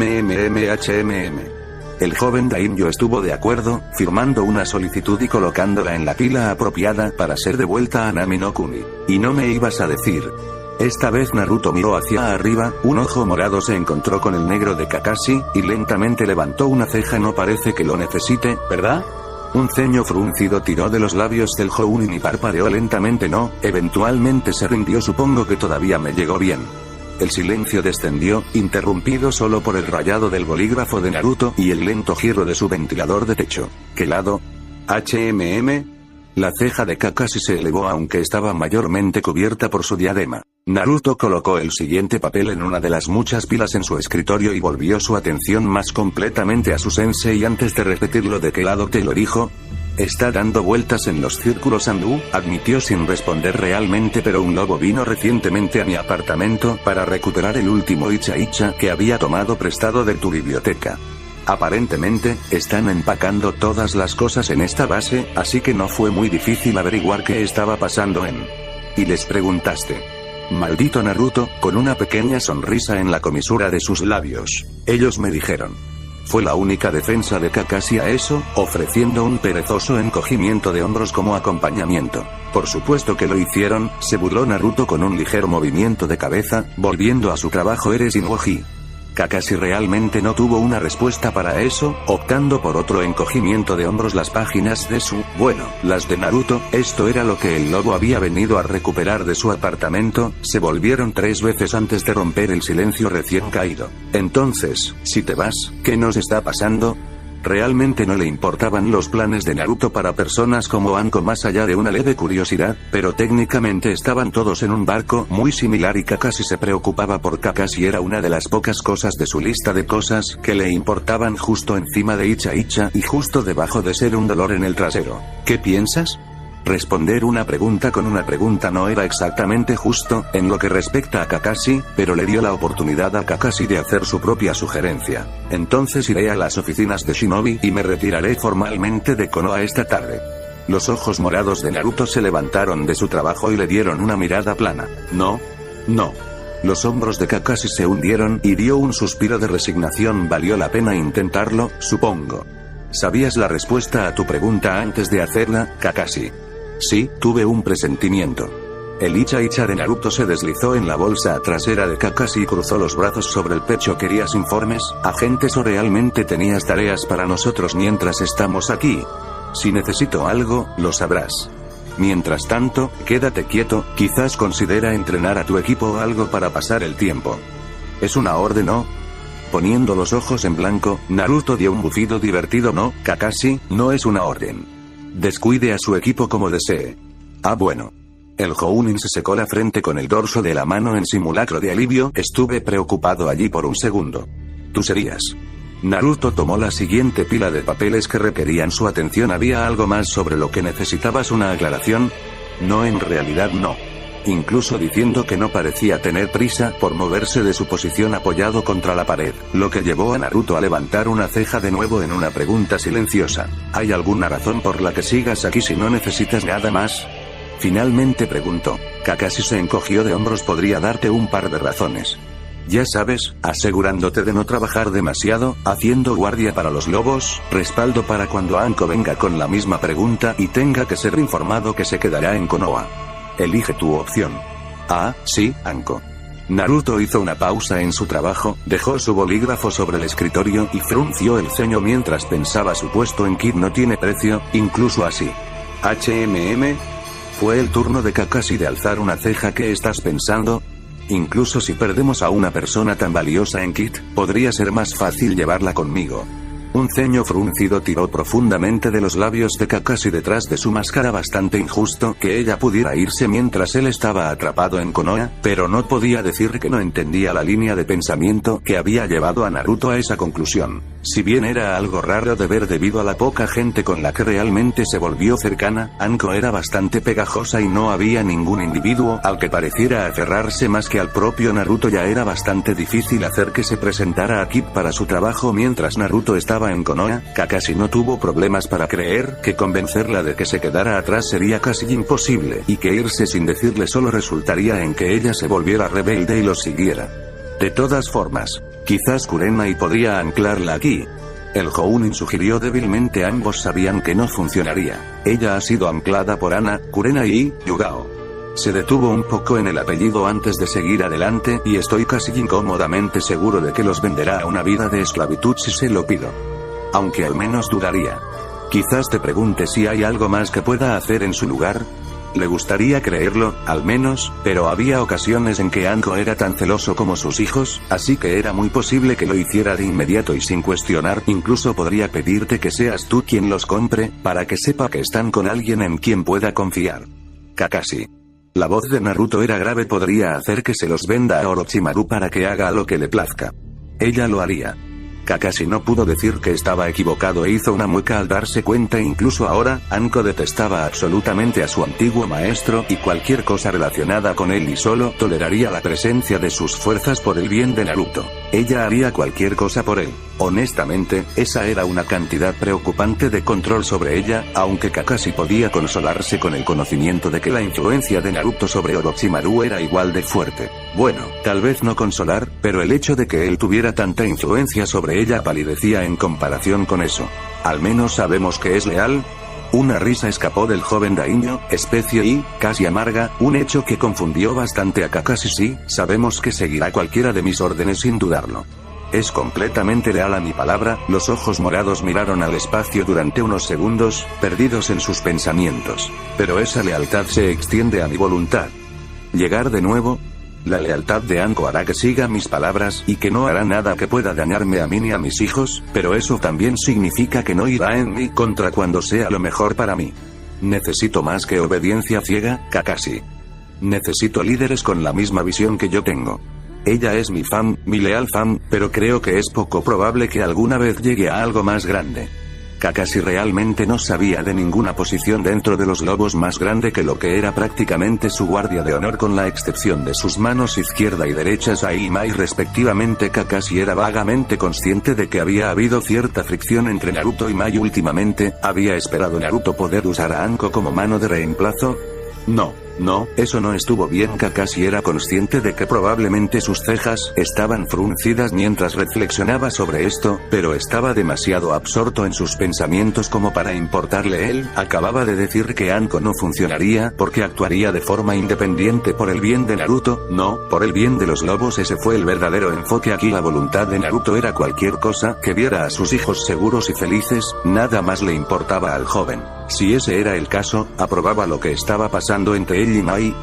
joven Daimyo estuvo de acuerdo, firmando una solicitud y colocándola en la pila apropiada para ser devuelta a Nami no Kuni. Y no me ibas a decir. Esta vez Naruto miró hacia arriba, un ojo morado se encontró con el negro de Kakashi, y lentamente levantó una ceja. No parece que lo necesite, ¿verdad? Un ceño fruncido tiró de los labios del Jounin y parpadeó lentamente. No, eventualmente se rindió. Supongo que todavía me llegó bien. El silencio descendió, interrumpido solo por el rayado del bolígrafo de Naruto y el lento giro de su ventilador de techo. ¿Qué lado? La ceja de Kakashi se elevó aunque estaba mayormente cubierta por su diadema. Naruto colocó el siguiente papel en una de las muchas pilas en su escritorio y volvió su atención más completamente a su sensei antes de repetirlo. ¿De qué lado te lo dijo? Está dando vueltas en los círculos Andu, admitió sin responder realmente, pero un lobo vino recientemente a mi apartamento para recuperar el último Icha que había tomado prestado de tu biblioteca. Aparentemente, están empacando todas las cosas en esta base, así que no fue muy difícil averiguar qué estaba pasando en... Y les preguntaste. Maldito Naruto, con una pequeña sonrisa en la comisura de sus labios. Ellos me dijeron. Fue la única defensa de Kakashi a eso, ofreciendo un perezoso encogimiento de hombros como acompañamiento. Por supuesto que lo hicieron, se burló Naruto con un ligero movimiento de cabeza, volviendo a su trabajo. Eres Inwoji. Kakashi realmente no tuvo una respuesta para eso, optando por otro encogimiento de hombros. Las páginas de su, bueno, las de Naruto, esto era lo que el lobo había venido a recuperar de su apartamento, se volvieron 3 veces antes de romper el silencio recién caído. Entonces, si te vas, ¿qué nos está pasando? Realmente no le importaban los planes de Naruto para personas como Anko más allá de una leve curiosidad, pero técnicamente estaban todos en un barco muy similar y Kakashi se preocupaba por Kakashi. Era una de las pocas cosas de su lista de cosas que le importaban, justo encima de Icha y justo debajo de ser un dolor en el trasero. ¿Qué piensas? Responder una pregunta con una pregunta no era exactamente justo, en lo que respecta a Kakashi, pero le dio la oportunidad a Kakashi de hacer su propia sugerencia. Entonces iré a las oficinas de Shinobi y me retiraré formalmente de Konoha esta tarde. Los ojos morados de Naruto se levantaron de su trabajo y le dieron una mirada plana. No. Los hombros de Kakashi se hundieron y dio un suspiro de resignación. Valió la pena intentarlo, supongo. ¿Sabías la respuesta a tu pregunta antes de hacerla, Kakashi? Sí, tuve un presentimiento. El Icha de Naruto se deslizó en la bolsa trasera de Kakashi y cruzó los brazos sobre el pecho. ¿Querías informes, agentes, o realmente tenías tareas para nosotros mientras estamos aquí? Si necesito algo, lo sabrás. Mientras tanto, quédate quieto, quizás considera entrenar a tu equipo o algo para pasar el tiempo. ¿Es una orden o...? Poniendo los ojos en blanco, Naruto dio un bufido divertido. No, Kakashi, no es una orden. Descuide a su equipo como desee. Ah, bueno. El Jounin se secó la frente con el dorso de la mano en simulacro de alivio. Estuve preocupado allí por un segundo. ¿Tú serías? Naruto tomó la siguiente pila de papeles que requerían su atención. ¿Había algo más sobre lo que necesitabas una aclaración? No, en realidad no. Incluso diciendo que no parecía tener prisa por moverse de su posición apoyado contra la pared, lo que llevó a Naruto a levantar una ceja de nuevo en una pregunta silenciosa. ¿Hay alguna razón por la que sigas aquí si no necesitas nada más? Finalmente preguntó. Kakashi se encogió de hombros. Podría darte un par de razones. Ya sabes, asegurándote de no trabajar demasiado, haciendo guardia para los lobos, respaldo para cuando Anko venga con la misma pregunta y tenga que ser informado que se quedará en Konoha. Elige tu opción. Ah, sí, Anko. Naruto hizo una pausa en su trabajo, dejó su bolígrafo sobre el escritorio y frunció el ceño mientras pensaba. Su puesto en Kid no tiene precio, incluso así. Fue el turno de Kakashi de alzar una ceja. ¿Qué estás pensando? Incluso si perdemos a una persona tan valiosa en Kid, podría ser más fácil llevarla conmigo. Un ceño fruncido tiró profundamente de los labios de Kakashi detrás de su máscara. Bastante injusto que ella pudiera irse mientras él estaba atrapado en Konoha, pero no podía decir que no entendía la línea de pensamiento que había llevado a Naruto a esa conclusión. Si bien era algo raro de ver debido a la poca gente con la que realmente se volvió cercana, Anko era bastante pegajosa y no había ningún individuo al que pareciera aferrarse más que al propio Naruto. Ya era bastante difícil hacer que se presentara a Kid para su trabajo mientras Naruto estaba en Konoha. Kakashi no tuvo problemas para creer que convencerla de que se quedara atrás sería casi imposible, y que irse sin decirle solo resultaría en que ella se volviera rebelde y lo siguiera. De todas formas, quizás Kurenai podría anclarla aquí. El Jounin sugirió débilmente. Ambos sabían que no funcionaría. Ella ha sido anclada por Ana, Kurenai y Yugao. Se detuvo un poco en el apellido antes de seguir adelante, y estoy casi incómodamente seguro de que los venderá a una vida de esclavitud si se lo pido. Aunque al menos dudaría. Quizás te pregunte si hay algo más que pueda hacer en su lugar. Le gustaría creerlo, al menos, pero había ocasiones en que Anko era tan celoso como sus hijos, así que era muy posible que lo hiciera de inmediato y sin cuestionar. Incluso podría pedirte que seas tú quien los compre, para que sepa que están con alguien en quien pueda confiar. Kakashi. La voz de Naruto era grave. Podría hacer que se los venda a Orochimaru para que haga lo que le plazca. Ella lo haría. Kakashi no pudo decir que estaba equivocado e hizo una mueca al darse cuenta. Incluso ahora, Anko detestaba absolutamente a su antiguo maestro y cualquier cosa relacionada con él, y solo toleraría la presencia de sus fuerzas por el bien de Naruto. Ella haría cualquier cosa por él. Honestamente, esa era una cantidad preocupante de control sobre ella, aunque Kakashi podía consolarse con el conocimiento de que la influencia de Naruto sobre Orochimaru era igual de fuerte. Bueno, tal vez no consolar, pero el hecho de que él tuviera tanta influencia sobre ella palidecía en comparación con eso. Al menos sabemos que es leal. Una risa escapó del joven daimyo, especie y, casi amarga, un hecho que confundió bastante a Kakashi. Sí, sabemos que seguirá cualquiera de mis órdenes sin dudarlo. Es completamente leal a mi palabra. Los ojos morados miraron al espacio durante unos segundos, perdidos en sus pensamientos. Pero esa lealtad se extiende a mi voluntad. ¿Llegar de nuevo? La lealtad de Anko hará que siga mis palabras, y que no hará nada que pueda dañarme a mí ni a mis hijos, pero eso también significa que no irá en mi contra cuando sea lo mejor para mí. Necesito más que obediencia ciega, Kakashi. Necesito líderes con la misma visión que yo tengo. Ella es mi fan, mi leal fan, pero creo que es poco probable que alguna vez llegue a algo más grande. Kakashi realmente no sabía de ninguna posición dentro de los lobos más grande que lo que era prácticamente su guardia de honor, con la excepción de sus manos izquierda y derecha Sai y Mai respectivamente. Kakashi era vagamente consciente de que había habido cierta fricción entre Naruto y Mai últimamente. ¿Había esperado Naruto poder usar a Anko como mano de reemplazo? No, eso no estuvo bien. Kakashi era consciente de que probablemente sus cejas estaban fruncidas mientras reflexionaba sobre esto, pero estaba demasiado absorto en sus pensamientos como para importarle. Él acababa de decir que Anko no funcionaría porque actuaría de forma independiente por el bien de Naruto, no por el bien de los lobos. Ese fue el verdadero enfoque aquí. La voluntad de Naruto era cualquier cosa que viera a sus hijos seguros y felices. Nada más le importaba al joven. Si ese era el caso, aprobaba lo que estaba pasando entre él y Mai.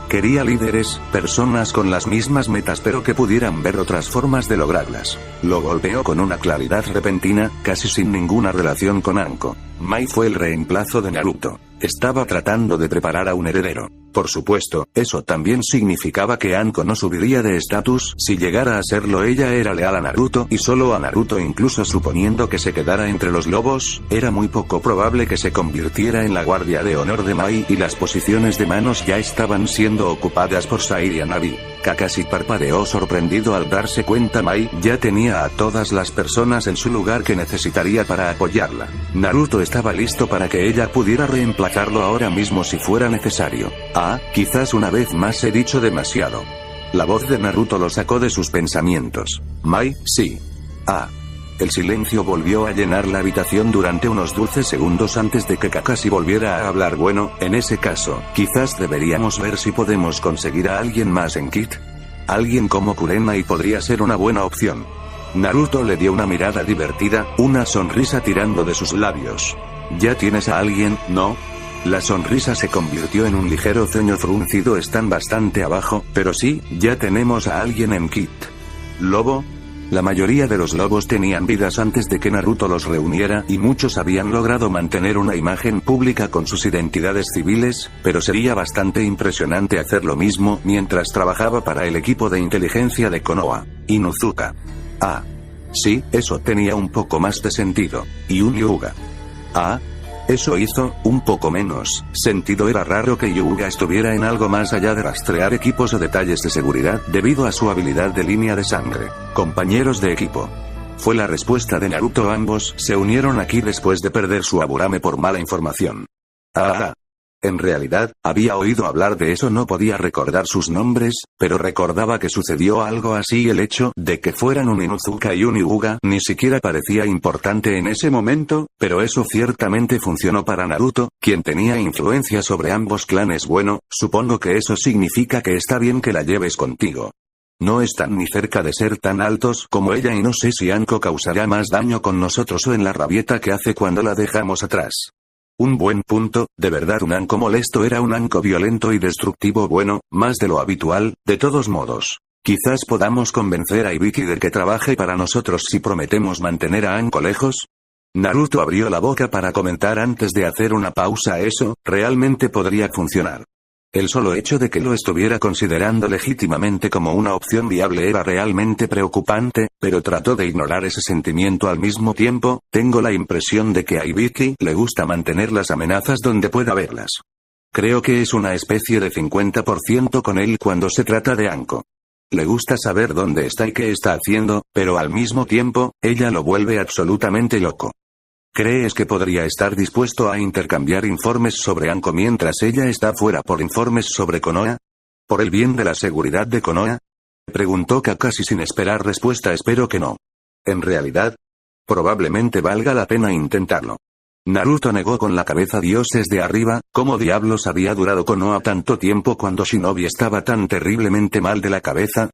Quería líderes, personas con las mismas metas pero que pudieran ver otras formas de lograrlas. Lo golpeó con una claridad repentina, casi sin ninguna relación con Anko. Mai fue el reemplazo de Naruto. Estaba tratando de preparar a un heredero. Por supuesto, eso también significaba que Anko no subiría de estatus. Si llegara a serlo, ella era leal a Naruto y solo a Naruto. Incluso suponiendo que se quedara entre los lobos, era muy poco probable que se convirtiera en la guardia de honor de Mai, y las posiciones de manos ya estaban siendo ocupadas por Sai y Hanabi. Kakashi parpadeó sorprendido al darse cuenta Mai ya tenía a todas las personas en su lugar que necesitaría para apoyarla. Naruto estaba listo para que ella pudiera reemplazarlo ahora mismo si fuera necesario. Quizás una vez más he dicho demasiado. La voz de Naruto lo sacó de sus pensamientos. Mai, sí. El silencio volvió a llenar la habitación durante unos 12 segundos antes de que Kakashi volviera a hablar. Bueno, en ese caso, quizás deberíamos ver si podemos conseguir a alguien más en Kit. Alguien como Kurenai podría ser una buena opción. Naruto le dio una mirada divertida, una sonrisa tirando de sus labios. ¿Ya tienes a alguien, no? La sonrisa se convirtió en un ligero ceño fruncido. Están bastante abajo, pero sí, ya tenemos a alguien en Kit. ¿Lobo? La mayoría de los lobos tenían vidas antes de que Naruto los reuniera y muchos habían logrado mantener una imagen pública con sus identidades civiles, pero sería bastante impresionante hacer lo mismo mientras trabajaba para el equipo de inteligencia de Konoha. Inuzuka. Ah. Sí, eso tenía un poco más de sentido. Y un Hyuga. Ah. Eso hizo un poco menos sentido. Era raro que Hyuga estuviera en algo más allá de rastrear equipos o detalles de seguridad debido a su habilidad de línea de sangre. Compañeros de equipo. Fue la respuesta de Naruto. Ambos se unieron aquí después de perder su Aburame por mala información. Ah. En realidad, había oído hablar de eso. No podía recordar sus nombres, pero recordaba que sucedió algo así y el hecho de que fueran un Inuzuka y un Hyuga ni siquiera parecía importante en ese momento, pero eso ciertamente funcionó para Naruto, quien tenía influencia sobre ambos clanes. Bueno, supongo que eso significa que está bien que la lleves contigo. No están ni cerca de ser tan altos como ella y no sé si Anko causará más daño con nosotros o en la rabieta que hace cuando la dejamos atrás. Un buen punto, de verdad un Anko molesto era un Anko violento y destructivo. Bueno, más de lo habitual, de todos modos. Quizás podamos convencer a Ibiki de que trabaje para nosotros si prometemos mantener a Anko lejos. Naruto abrió la boca para comentar antes de hacer una pausa. Eso, realmente podría funcionar. El solo hecho de que lo estuviera considerando legítimamente como una opción viable era realmente preocupante, pero trató de ignorar ese sentimiento al mismo tiempo. Tengo la impresión de que a Ibiki le gusta mantener las amenazas donde pueda verlas. Creo que es una especie de 50% con él cuando se trata de Anko. Le gusta saber dónde está y qué está haciendo, pero al mismo tiempo, ella lo vuelve absolutamente loco. ¿Crees que podría estar dispuesto a intercambiar informes sobre Anko mientras ella está fuera por informes sobre Konoha? ¿Por el bien de la seguridad de Konoha? Preguntó Kakashi sin esperar respuesta. Espero que no. En realidad, probablemente valga la pena intentarlo. Naruto negó con la cabeza. Dioses de arriba, ¿cómo diablos había durado Konoha tanto tiempo cuando Shinobi estaba tan terriblemente mal de la cabeza?